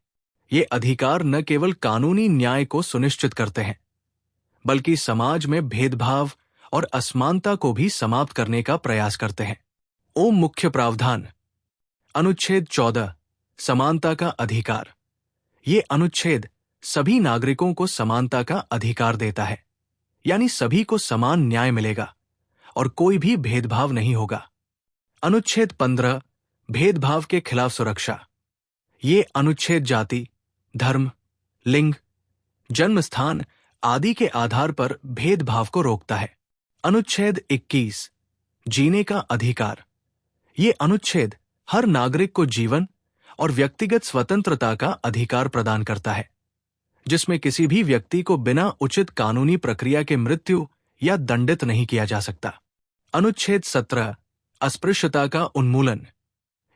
ये अधिकार न केवल कानूनी न्याय को सुनिश्चित करते हैं, बल्कि समाज में भेदभाव और असमानता को भी समाप्त करने का प्रयास करते हैं। मुख्य प्रावधान: अनुच्छेद 14, समानता का अधिकार। ये अनुच्छेद सभी नागरिकों को समानता का अधिकार देता है, यानी सभी को समान न्याय मिलेगा और कोई भी भेदभाव नहीं होगा। अनुच्छेद 15, भेदभाव के खिलाफ सुरक्षा। ये अनुच्छेद जाति, धर्म, लिंग, जन्म स्थान आदि के आधार पर भेदभाव को रोकता है। अनुच्छेद 21, जीने का अधिकार। ये अनुच्छेद हर नागरिक को जीवन और व्यक्तिगत स्वतंत्रता का अधिकार प्रदान करता है, जिसमें किसी भी व्यक्ति को बिना उचित कानूनी प्रक्रिया के मृत्यु या दंडित नहीं किया जा सकता। अनुच्छेद 17, अस्पृश्यता का उन्मूलन।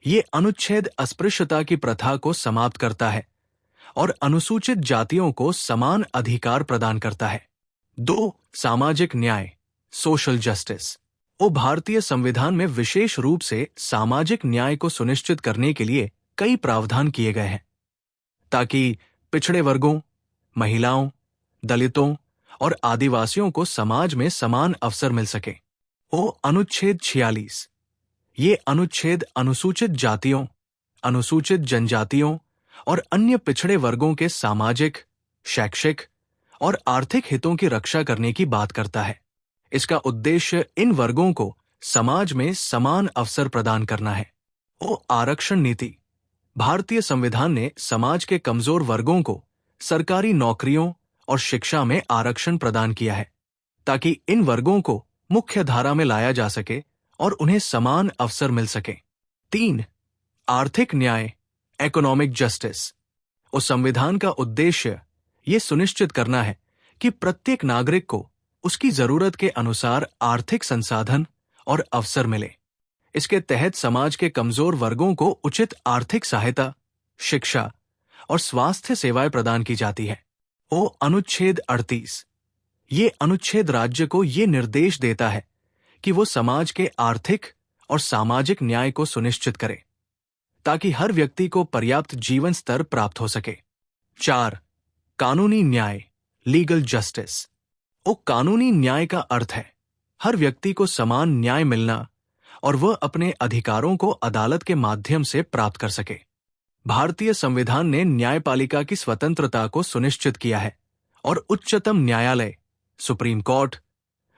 ये अनुच्छेद अस्पृश्यता की प्रथा को समाप्त करता है और अनुसूचित जातियों को समान अधिकार प्रदान करता है। 2. सामाजिक न्याय, सोशल जस्टिस। भारतीय संविधान में विशेष रूप से सामाजिक न्याय को सुनिश्चित करने के लिए कई प्रावधान किए गए हैं, ताकि पिछड़े वर्गों, महिलाओं, दलितों और आदिवासियों को समाज में समान अवसर मिल सके। अनुच्छेद 46। ये अनुच्छेद अनुसूचित जातियों, अनुसूचित जनजातियों और अन्य पिछड़े वर्गों के सामाजिक, शैक्षिक और आर्थिक हितों की रक्षा करने की बात करता है। इसका उद्देश्य इन वर्गों को समाज में समान अवसर प्रदान करना है। आरक्षण नीति। भारतीय संविधान ने समाज के कमजोर वर्गों को सरकारी नौकरियों और शिक्षा में आरक्षण प्रदान किया है, ताकि इन वर्गों को मुख्य धारा में लाया जा सके और उन्हें समान अवसर मिल सके। 3. आर्थिक न्याय, इकोनॉमिक जस्टिस। संविधान का उद्देश्य ये सुनिश्चित करना है कि प्रत्येक नागरिक को उसकी जरूरत के अनुसार आर्थिक संसाधन और अवसर मिले। इसके तहत समाज के कमजोर वर्गों को उचित आर्थिक सहायता, शिक्षा और स्वास्थ्य सेवाएं प्रदान की जाती है। अनुच्छेद 38। ये अनुच्छेद राज्य को ये निर्देश देता है कि वो समाज के आर्थिक और सामाजिक न्याय को सुनिश्चित करे ताकि हर व्यक्ति को पर्याप्त जीवन स्तर प्राप्त हो सके। 4. कानूनी न्याय, लीगल जस्टिस। कानूनी न्याय का अर्थ है हर व्यक्ति को समान न्याय मिलना और वह अपने अधिकारों को अदालत के माध्यम से प्राप्त कर सके। भारतीय संविधान ने न्यायपालिका की स्वतंत्रता को सुनिश्चित किया है और उच्चतम न्यायालय, सुप्रीम कोर्ट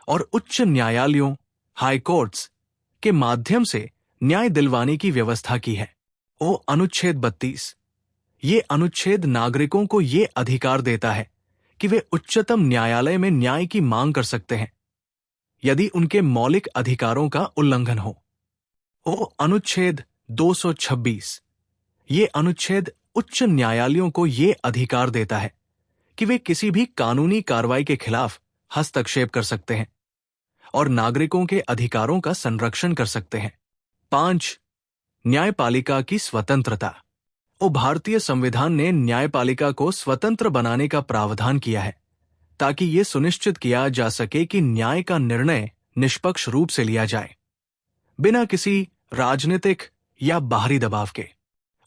और उच्च न्यायालयों, हाई कोर्ट्स के माध्यम से न्याय दिलवाने की व्यवस्था की है। अनुच्छेद 32। ये अनुच्छेद नागरिकों को ये अधिकार देता है कि वे उच्चतम न्यायालय में न्याय की मांग कर सकते हैं यदि उनके मौलिक अधिकारों का उल्लंघन हो। अनुच्छेद 226। ये अनुच्छेद उच्च न्यायालयों को ये अधिकार देता है कि वे किसी भी कानूनी कार्रवाई के खिलाफ हस्तक्षेप कर सकते हैं और नागरिकों के अधिकारों का संरक्षण कर सकते हैं। 5. न्यायपालिका की स्वतंत्रता। भारतीय संविधान ने न्यायपालिका को स्वतंत्र बनाने का प्रावधान किया है ताकि ये सुनिश्चित किया जा सके कि न्याय का निर्णय निष्पक्ष रूप से लिया जाए, बिना किसी राजनीतिक या बाहरी दबाव के।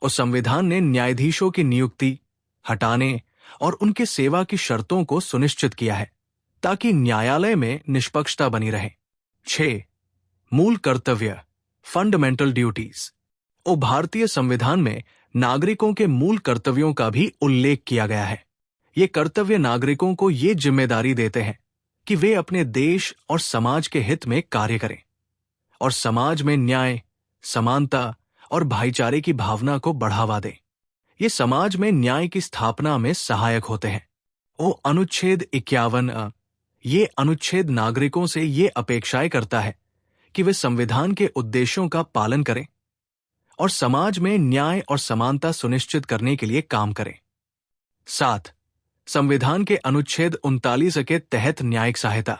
संविधान ने न्यायाधीशों की नियुक्ति, हटाने और उनके सेवा की शर्तों को सुनिश्चित किया है ताकि न्यायालय में निष्पक्षता बनी रहे। 6. मूल कर्तव्य, फंडामेंटल ड्यूटीज। भारतीय संविधान में नागरिकों के मूल कर्तव्यों का भी उल्लेख किया गया है। ये कर्तव्य नागरिकों को ये जिम्मेदारी देते हैं कि वे अपने देश और समाज के हित में कार्य करें और समाज में न्याय, समानता और भाईचारे की भावना को बढ़ावा दें। ये समाज में न्याय की स्थापना में सहायक होते हैं। अनुच्छेद 51। ये अनुच्छेद नागरिकों से ये अपेक्षाएं करता है कि वे संविधान के उद्देश्यों का पालन करें और समाज में न्याय और समानता सुनिश्चित करने के लिए काम करें। 7. संविधान के अनुच्छेद 39 के तहत न्यायिक सहायता।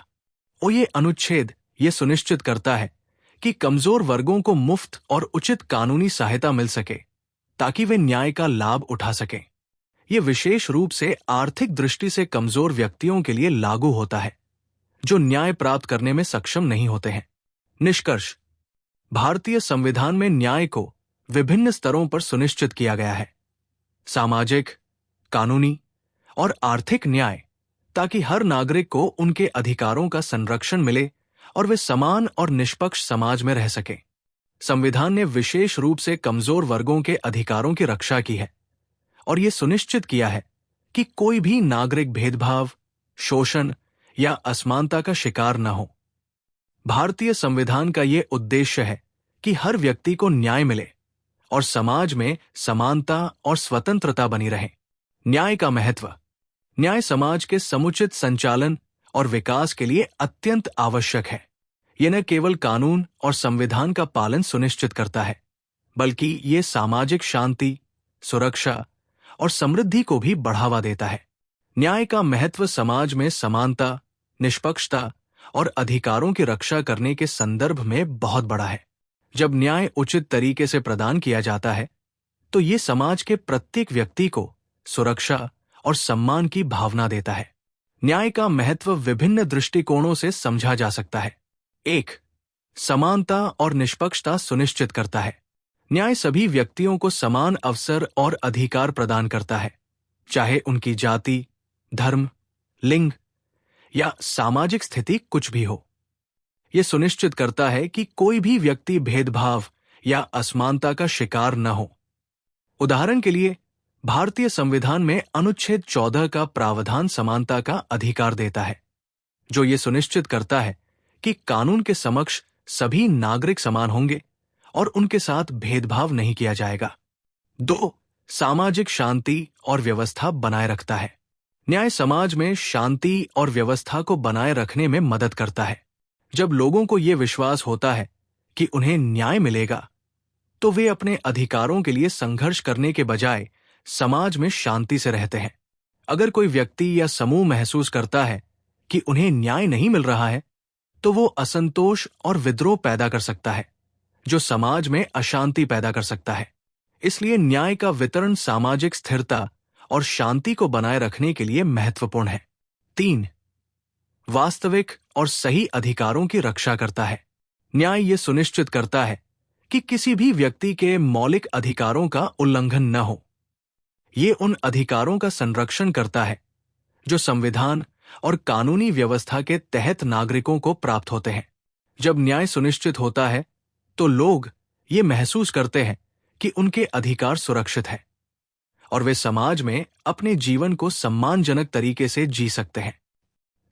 ये अनुच्छेद ये सुनिश्चित करता है कि कमजोर वर्गों को मुफ्त और उचित कानूनी सहायता मिल सके ताकि वे न्याय का लाभ उठा सकें। ये विशेष रूप से आर्थिक दृष्टि से कमजोर व्यक्तियों के लिए लागू होता है जो न्याय प्राप्त करने में सक्षम नहीं होते हैं। निष्कर्ष, भारतीय संविधान में न्याय को विभिन्न स्तरों पर सुनिश्चित किया गया है, सामाजिक, कानूनी और आर्थिक न्याय, ताकि हर नागरिक को उनके अधिकारों का संरक्षण मिले और वे समान और निष्पक्ष समाज में रह सकें। संविधान ने विशेष रूप से कमजोर वर्गों के अधिकारों की रक्षा की है और ये सुनिश्चित किया है कि कोई भी नागरिक भेदभाव, शोषण या असमानता का शिकार न हो। भारतीय संविधान का ये उद्देश्य है कि हर व्यक्ति को न्याय मिले और समाज में समानता और स्वतंत्रता बनी रहे। न्याय का महत्व। न्याय समाज के समुचित संचालन और विकास के लिए अत्यंत आवश्यक है। यह न केवल कानून और संविधान का पालन सुनिश्चित करता है, बल्कि ये सामाजिक शांति, सुरक्षा और समृद्धि को भी बढ़ावा देता है। न्याय का महत्व समाज में समानता, निष्पक्षता और अधिकारों की रक्षा करने के संदर्भ में बहुत बड़ा है। जब न्याय उचित तरीके से प्रदान किया जाता है, तो ये समाज के प्रत्येक व्यक्ति को सुरक्षा और सम्मान की भावना देता है। न्याय का महत्व विभिन्न दृष्टिकोणों से समझा जा सकता है। 1. समानता और निष्पक्षता सुनिश्चित करता है। न्याय सभी व्यक्तियों को समान अवसर और अधिकार प्रदान करता है, चाहे उनकी जाति, धर्म, लिंग या सामाजिक स्थिति कुछ भी हो। यह सुनिश्चित करता है कि कोई भी व्यक्ति भेदभाव या असमानता का शिकार न हो। उदाहरण के लिए, भारतीय संविधान में अनुच्छेद 14 का प्रावधान समानता का अधिकार देता है, जो ये सुनिश्चित करता है कि कानून के समक्ष सभी नागरिक समान होंगे और उनके साथ भेदभाव नहीं किया जाएगा। 2. सामाजिक शांति और व्यवस्था बनाए रखता है। न्याय समाज में शांति और व्यवस्था को बनाए रखने में मदद करता है। जब लोगों को ये विश्वास होता है कि उन्हें न्याय मिलेगा, तो वे अपने अधिकारों के लिए संघर्ष करने के बजाय समाज में शांति से रहते हैं। अगर कोई व्यक्ति या समूह महसूस करता है कि उन्हें न्याय नहीं मिल रहा है, तो वो असंतोष और विद्रोह पैदा कर सकता है, जो समाज में अशांति पैदा कर सकता है। इसलिए न्याय का वितरण सामाजिक स्थिरता और शांति को बनाए रखने के लिए महत्वपूर्ण है। 3. वास्तविक और सही अधिकारों की रक्षा करता है। न्याय ये सुनिश्चित करता है कि किसी भी व्यक्ति के मौलिक अधिकारों का उल्लंघन न हो। ये उन अधिकारों का संरक्षण करता है जो संविधान और कानूनी व्यवस्था के तहत नागरिकों को प्राप्त होते हैं। जब न्याय सुनिश्चित होता है तो लोग ये महसूस करते हैं कि उनके अधिकार सुरक्षित हैं और वे समाज में अपने जीवन को सम्मानजनक तरीके से जी सकते हैं।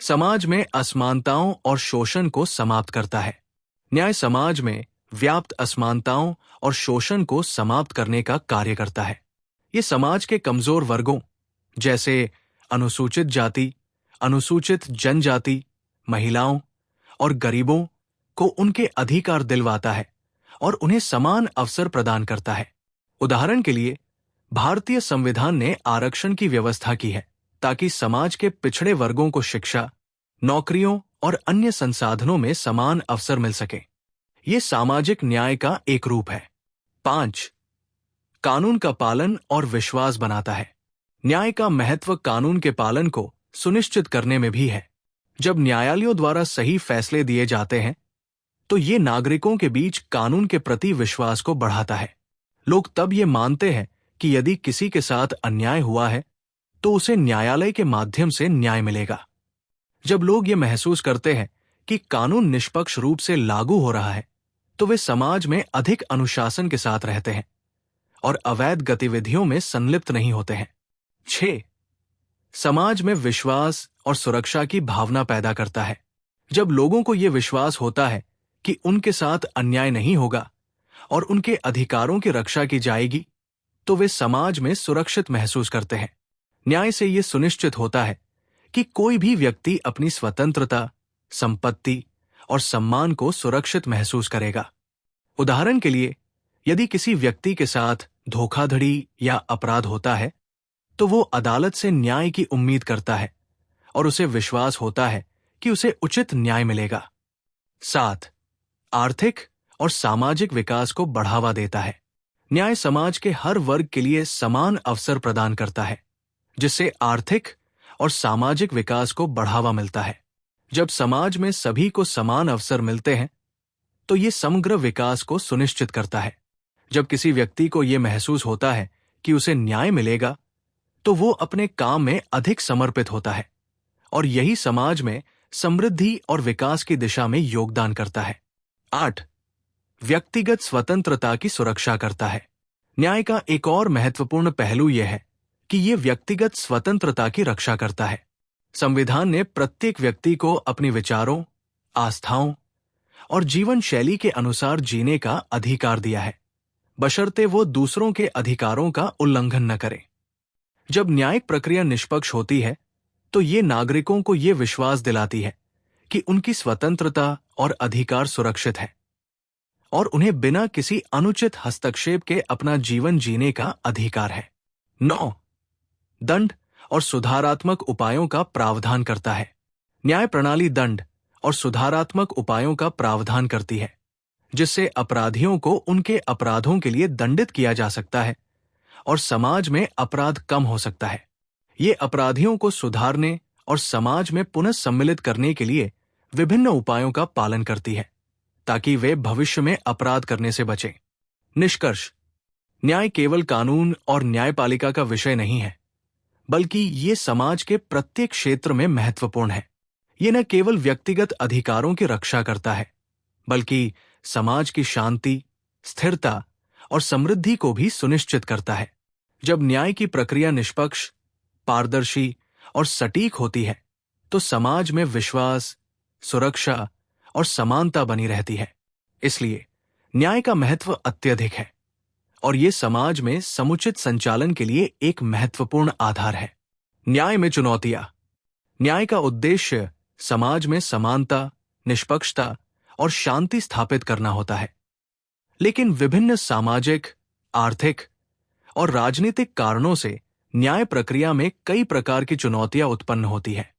समाज में असमानताओं और शोषण को समाप्त करता है। न्याय समाज में व्याप्त असमानताओं और शोषण को समाप्त करने का कार्य करता है। ये समाज के कमजोर वर्गों जैसे अनुसूचित जाति, अनुसूचित जनजाति, महिलाओं और गरीबों को उनके अधिकार दिलवाता है और उन्हें समान अवसर प्रदान करता है। उदाहरण के लिए, भारतीय संविधान ने आरक्षण की व्यवस्था की है ताकि समाज के पिछड़े वर्गों को शिक्षा, नौकरियों और अन्य संसाधनों में समान अवसर मिल सके। ये सामाजिक न्याय का एक रूप है। 5. कानून का पालन और विश्वास बनाता है। न्याय का महत्व कानून के पालन को सुनिश्चित करने में भी है। जब न्यायालयों द्वारा सही फैसले दिए जाते हैं तो ये नागरिकों के बीच कानून के प्रति विश्वास को बढ़ाता है। लोग तब ये मानते हैं कि यदि किसी के साथ अन्याय हुआ है तो उसे न्यायालय के माध्यम से न्याय मिलेगा। जब लोग ये महसूस करते हैं कि कानून निष्पक्ष रूप से लागू हो रहा है तो वे समाज में अधिक अनुशासन के साथ रहते हैं और अवैध गतिविधियों में संलिप्त नहीं होते हैं। 6. समाज में विश्वास और सुरक्षा की भावना पैदा करता है। जब लोगों को यह विश्वास होता है कि उनके साथ अन्याय नहीं होगा और उनके अधिकारों की रक्षा की जाएगी तो वे समाज में सुरक्षित महसूस करते हैं। न्याय से यह सुनिश्चित होता है कि कोई भी व्यक्ति अपनी स्वतंत्रता, संपत्ति और सम्मान को सुरक्षित महसूस करेगा। उदाहरण के लिए, यदि किसी व्यक्ति के साथ धोखाधड़ी या अपराध होता है तो वो अदालत से न्याय की उम्मीद करता है और उसे विश्वास होता है कि उसे उचित न्याय मिलेगा। 7. आर्थिक और सामाजिक विकास को बढ़ावा देता है। न्याय समाज के हर वर्ग के लिए समान अवसर प्रदान करता है, जिससे आर्थिक और सामाजिक विकास को बढ़ावा मिलता है। जब समाज में सभी को समान अवसर मिलते हैं तो ये समग्र विकास को सुनिश्चित करता है। जब किसी व्यक्ति को यह महसूस होता है कि उसे न्याय मिलेगा तो वो अपने काम में अधिक समर्पित होता है और यही समाज में समृद्धि और विकास की दिशा में योगदान करता है। 8. व्यक्तिगत स्वतंत्रता की सुरक्षा करता है। न्याय का एक और महत्वपूर्ण पहलू यह है कि यह व्यक्तिगत स्वतंत्रता की रक्षा करता है। संविधान ने प्रत्येक व्यक्ति को अपने विचारों, आस्थाओं और जीवन शैली के अनुसार जीने का अधिकार दिया है, बशर्ते वो दूसरों के अधिकारों का उल्लंघन न करे। जब न्यायिक प्रक्रिया निष्पक्ष होती है तो ये नागरिकों को ये विश्वास दिलाती है कि उनकी स्वतंत्रता और अधिकार सुरक्षित है और उन्हें बिना किसी अनुचित हस्तक्षेप के अपना जीवन जीने का अधिकार है। 9. दंड और सुधारात्मक उपायों का प्रावधान करता है। न्याय प्रणाली दंड और सुधारात्मक उपायों का प्रावधान करती है, जिससे अपराधियों को उनके अपराधों के लिए दंडित किया जा सकता है और समाज में अपराध कम हो सकता है। ये अपराधियों को सुधारने और समाज में पुनः सम्मिलित करने के लिए विभिन्न उपायों का पालन करती है ताकि वे भविष्य में अपराध करने से बचें। निष्कर्ष: न्याय केवल कानून और न्यायपालिका का विषय नहीं है, बल्कि ये समाज के प्रत्येक क्षेत्र में महत्वपूर्ण है। ये न केवल व्यक्तिगत अधिकारों की रक्षा करता है, बल्कि समाज की शांति, स्थिरता और समृद्धि को भी सुनिश्चित करता है। जब न्याय की प्रक्रिया निष्पक्ष, पारदर्शी और सटीक होती है तो समाज में विश्वास, सुरक्षा और समानता बनी रहती है। इसलिए न्याय का महत्व अत्यधिक है और ये समाज में समुचित संचालन के लिए एक महत्वपूर्ण आधार है। न्याय में चुनौतियां। न्याय का उद्देश्य समाज में समानता, निष्पक्षता और शांति स्थापित करना होता है, लेकिन विभिन्न सामाजिक, आर्थिक और राजनीतिक कारणों से न्याय प्रक्रिया में कई प्रकार की चुनौतियां उत्पन्न होती हैं।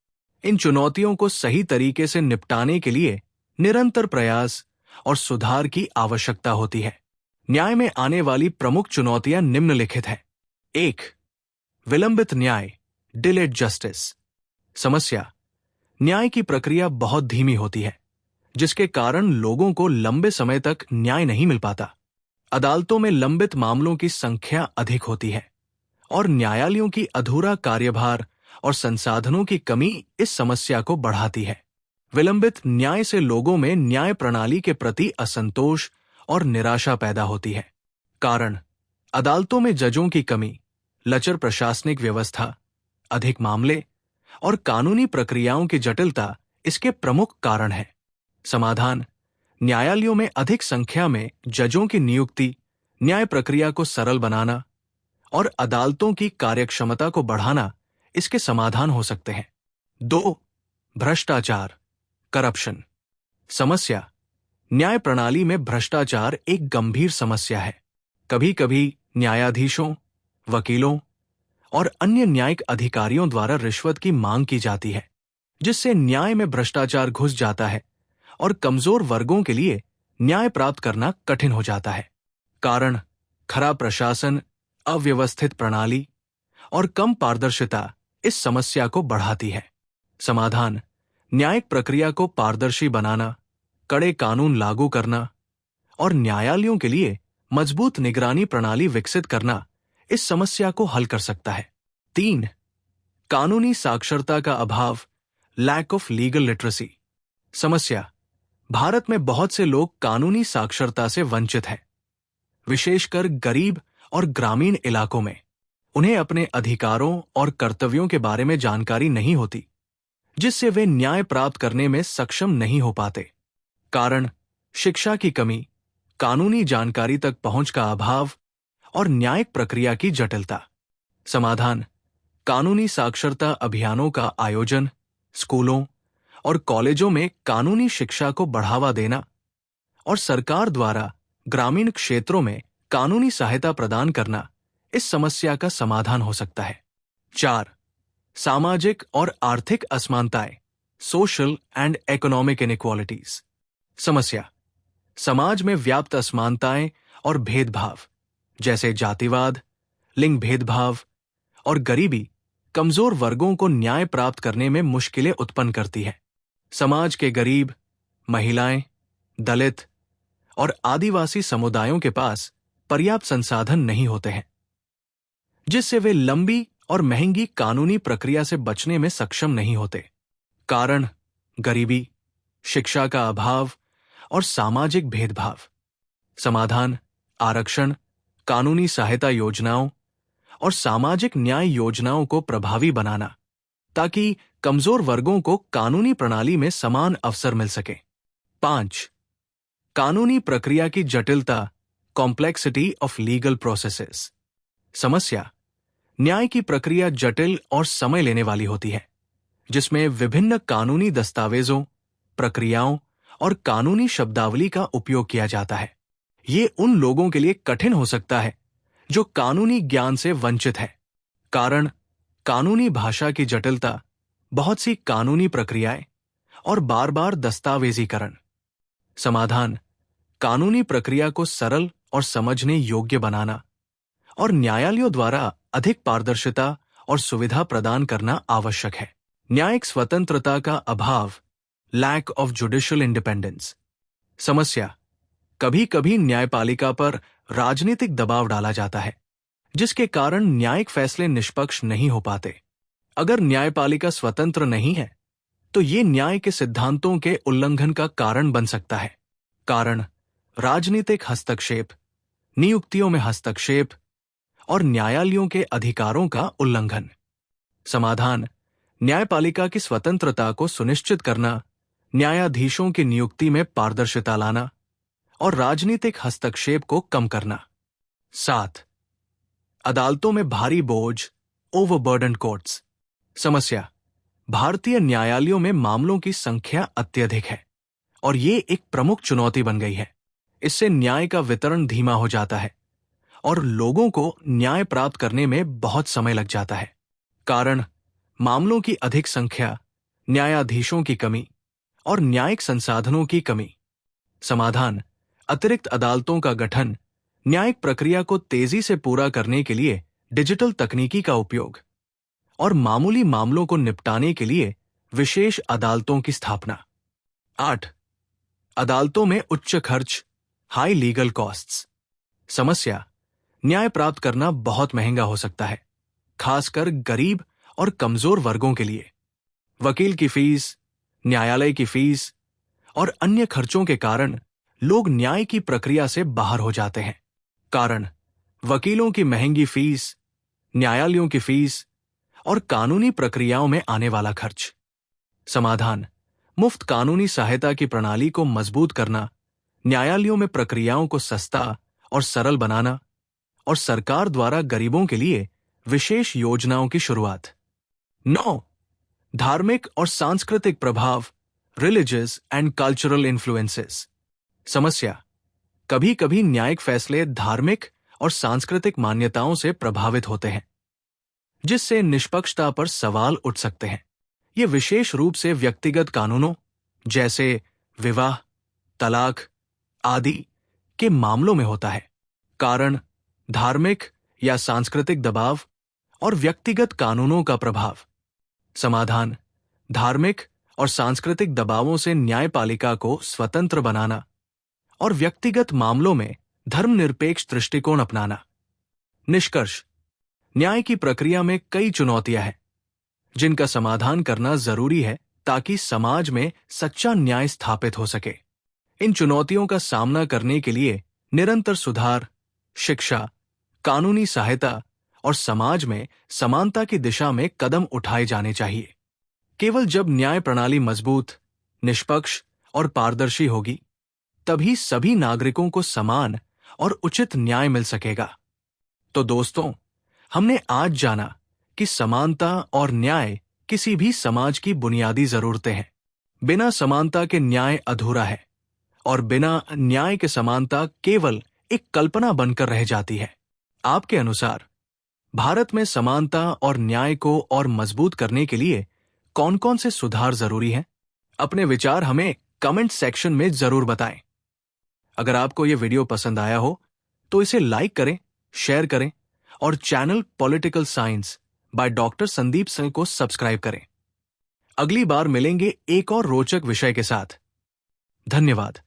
इन चुनौतियों को सही तरीके से निपटाने के लिए निरंतर प्रयास और सुधार की आवश्यकता होती है। न्याय में आने वाली प्रमुख चुनौतियां निम्नलिखित हैं। 1. विलंबित न्याय, डिलेड जस्टिस। समस्या: न्याय की प्रक्रिया बहुत धीमी होती है, जिसके कारण लोगों को लंबे समय तक न्याय नहीं मिल पाता। अदालतों में लंबित मामलों की संख्या अधिक होती है और न्यायालयों की अधूरा कार्यभार और संसाधनों की कमी इस समस्या को बढ़ाती है। विलंबित न्याय से लोगों में न्याय प्रणाली के प्रति असंतोष और निराशा पैदा होती है। कारण: अदालतों में जजों की कमी, लचर प्रशासनिक व्यवस्था, अधिक मामले और कानूनी प्रक्रियाओं की जटिलता इसके प्रमुख कारण हैं। समाधान: न्यायालयों में अधिक संख्या में जजों की नियुक्ति, न्याय प्रक्रिया को सरल बनाना और अदालतों की कार्यक्षमता को बढ़ाना इसके समाधान हो सकते हैं। 2. भ्रष्टाचार, करप्शन। समस्या: न्याय प्रणाली में भ्रष्टाचार एक गंभीर समस्या है। कभी-कभी न्यायाधीशों, वकीलों और अन्य न्यायिक अधिकारियों द्वारा रिश्वत की मांग की जाती है, जिससे न्याय में भ्रष्टाचार घुस जाता है और कमजोर वर्गों के लिए न्याय प्राप्त करना कठिन हो जाता है। कारण: खराब प्रशासन, अव्यवस्थित प्रणाली और कम पारदर्शिता इस समस्या को बढ़ाती है। समाधान: न्यायिक प्रक्रिया को पारदर्शी बनाना, कड़े कानून लागू करना और न्यायालयों के लिए मजबूत निगरानी प्रणाली विकसित करना इस समस्या को हल कर सकता है। 3. कानूनी साक्षरता का अभाव, लैक ऑफ लीगल लिटरेसी। समस्या: भारत में बहुत से लोग कानूनी साक्षरता से वंचित हैं, विशेषकर गरीब और ग्रामीण इलाकों में। उन्हें अपने अधिकारों और कर्तव्यों के बारे में जानकारी नहीं होती, जिससे वे न्याय प्राप्त करने में सक्षम नहीं हो पाते। कारण: शिक्षा की कमी, कानूनी जानकारी तक पहुंच का अभाव और न्यायिक प्रक्रिया की जटिलता। समाधान: कानूनी साक्षरता अभियानों का आयोजन, स्कूलों और कॉलेजों में कानूनी शिक्षा को बढ़ावा देना और सरकार द्वारा ग्रामीण क्षेत्रों में कानूनी सहायता प्रदान करना इस समस्या का समाधान हो सकता है। 4. सामाजिक और आर्थिक असमानताएं, सोशल एंड इकोनॉमिक इनइक्वालिटीज। समस्या: समाज में व्याप्त असमानताएं और भेदभाव, जैसे जातिवाद, लिंग भेदभाव और गरीबी, कमजोर वर्गों को न्याय प्राप्त करने में मुश्किलें उत्पन्न करती है। समाज के गरीब, महिलाएं, दलित और आदिवासी समुदायों के पास पर्याप्त संसाधन नहीं होते हैं, जिससे वे लंबी और महंगी कानूनी प्रक्रिया से बचने में सक्षम नहीं होते। कारण: गरीबी, शिक्षा का अभाव और सामाजिक भेदभाव। समाधान: आरक्षण, कानूनी सहायता योजनाओं और सामाजिक न्याय योजनाओं को प्रभावी बनाना, ताकि कमजोर वर्गों को कानूनी प्रणाली में समान अवसर मिल सके। 5. कानूनी प्रक्रिया की जटिलता, कॉम्प्लेक्सिटी ऑफ लीगल प्रोसेसेस। समस्या: न्याय की प्रक्रिया जटिल और समय लेने वाली होती है, जिसमें विभिन्न कानूनी दस्तावेजों, प्रक्रियाओं और कानूनी शब्दावली का उपयोग किया जाता है। ये उन लोगों के लिए कठिन हो सकता है जो कानूनी ज्ञान से वंचित है। कारण: कानूनी भाषा की जटिलता, बहुत सी कानूनी प्रक्रियाएं और बार-बार दस्तावेजीकरण। समाधान: कानूनी प्रक्रिया को सरल और समझने योग्य बनाना और न्यायालयों द्वारा अधिक पारदर्शिता और सुविधा प्रदान करना आवश्यक है। न्यायिक स्वतंत्रता का अभाव, लैक ऑफ जुडिशियल इंडिपेंडेंस। समस्या: कभी-कभी न्यायपालिका पर राजनीतिक दबाव डाला जाता है, जिसके कारण न्यायिक फैसले निष्पक्ष नहीं हो पाते। अगर न्यायपालिका स्वतंत्र नहीं है, तो ये न्याय के सिद्धांतों के उल्लंघन का कारण बन सकता है। कारण: राजनीतिक हस्तक्षेप, नियुक्तियों में हस्तक्षेप और न्यायालयों के अधिकारों का उल्लंघन। समाधान: न्यायपालिका की स्वतंत्रता को सुनिश्चित करना, न्यायाधीशों की नियुक्ति में पारदर्शिता लाना और राजनीतिक हस्तक्षेप को कम करना। 7. अदालतों में भारी बोझ, ओवरबर्डन कोर्ट्स। समस्या: भारतीय न्यायालयों में मामलों की संख्या अत्यधिक है और ये एक प्रमुख चुनौती बन गई है। इससे न्याय का वितरण धीमा हो जाता है और लोगों को न्याय प्राप्त करने में बहुत समय लग जाता है। कारण: मामलों की अधिक संख्या, न्यायाधीशों की कमी और न्यायिक संसाधनों की कमी। समाधान: अतिरिक्त अदालतों का गठन, न्यायिक प्रक्रिया को तेजी से पूरा करने के लिए डिजिटल तकनीकी का उपयोग और मामूली मामलों को निपटाने के लिए विशेष अदालतों की स्थापना। 8. अदालतों में उच्च खर्च, हाई लीगल कॉस्ट्स। समस्या: न्याय प्राप्त करना बहुत महंगा हो सकता है, खासकर गरीब और कमजोर वर्गों के लिए। वकील की फीस, न्यायालय की फीस और अन्य खर्चों के कारण लोग न्याय की प्रक्रिया से बाहर हो जाते हैं। कारण: वकीलों की महंगी फीस, न्यायालयों की फीस और कानूनी प्रक्रियाओं में आने वाला खर्च। समाधान: मुफ्त कानूनी सहायता की प्रणाली को मजबूत करना, न्यायालयों में प्रक्रियाओं को सस्ता और सरल बनाना और सरकार द्वारा गरीबों के लिए विशेष योजनाओं की शुरुआत। 9. धार्मिक और सांस्कृतिक प्रभाव, रिलीजियस एंड कल्चरल इन्फ्लुएंसेस। समस्या: कभी कभी न्यायिक फैसले धार्मिक और सांस्कृतिक मान्यताओं से प्रभावित होते हैं, जिससे निष्पक्षता पर सवाल उठ सकते हैं। ये विशेष रूप से व्यक्तिगत कानूनों जैसे विवाह, तलाक आदि के मामलों में होता है। कारण: धार्मिक या सांस्कृतिक दबाव और व्यक्तिगत कानूनों का प्रभाव। समाधान: धार्मिक और सांस्कृतिक दबावों से न्यायपालिका को स्वतंत्र बनाना और व्यक्तिगत मामलों में धर्मनिरपेक्ष दृष्टिकोण अपनाना। निष्कर्ष: न्याय की प्रक्रिया में कई चुनौतियां हैं, जिनका समाधान करना जरूरी है ताकि समाज में सच्चा न्याय स्थापित हो सके। इन चुनौतियों का सामना करने के लिए निरंतर सुधार, शिक्षा, कानूनी सहायता और समाज में समानता की दिशा में कदम उठाए जाने चाहिए। केवल जब न्याय प्रणाली मजबूत, निष्पक्ष और पारदर्शी होगी, तभी सभी नागरिकों को समान और उचित न्याय मिल सकेगा। तो दोस्तों, हमने आज जाना कि समानता और न्याय किसी भी समाज की बुनियादी जरूरतें हैं। बिना समानता के न्याय अधूरा है और बिना न्याय के समानता केवल एक कल्पना बनकर रह जाती है। आपके अनुसार भारत में समानता और न्याय को और मजबूत करने के लिए कौन-कौन से सुधार जरूरी हैं? अपने विचार हमें कमेंट सेक्शन में जरूर बताएं। अगर आपको यह वीडियो पसंद आया हो तो इसे लाइक करें, शेयर करें और channel political science by doctor Sandeep Singh को सब्सक्राइब करें। अगली बार मिलेंगे एक और रोचक विषय के साथ। धन्यवाद।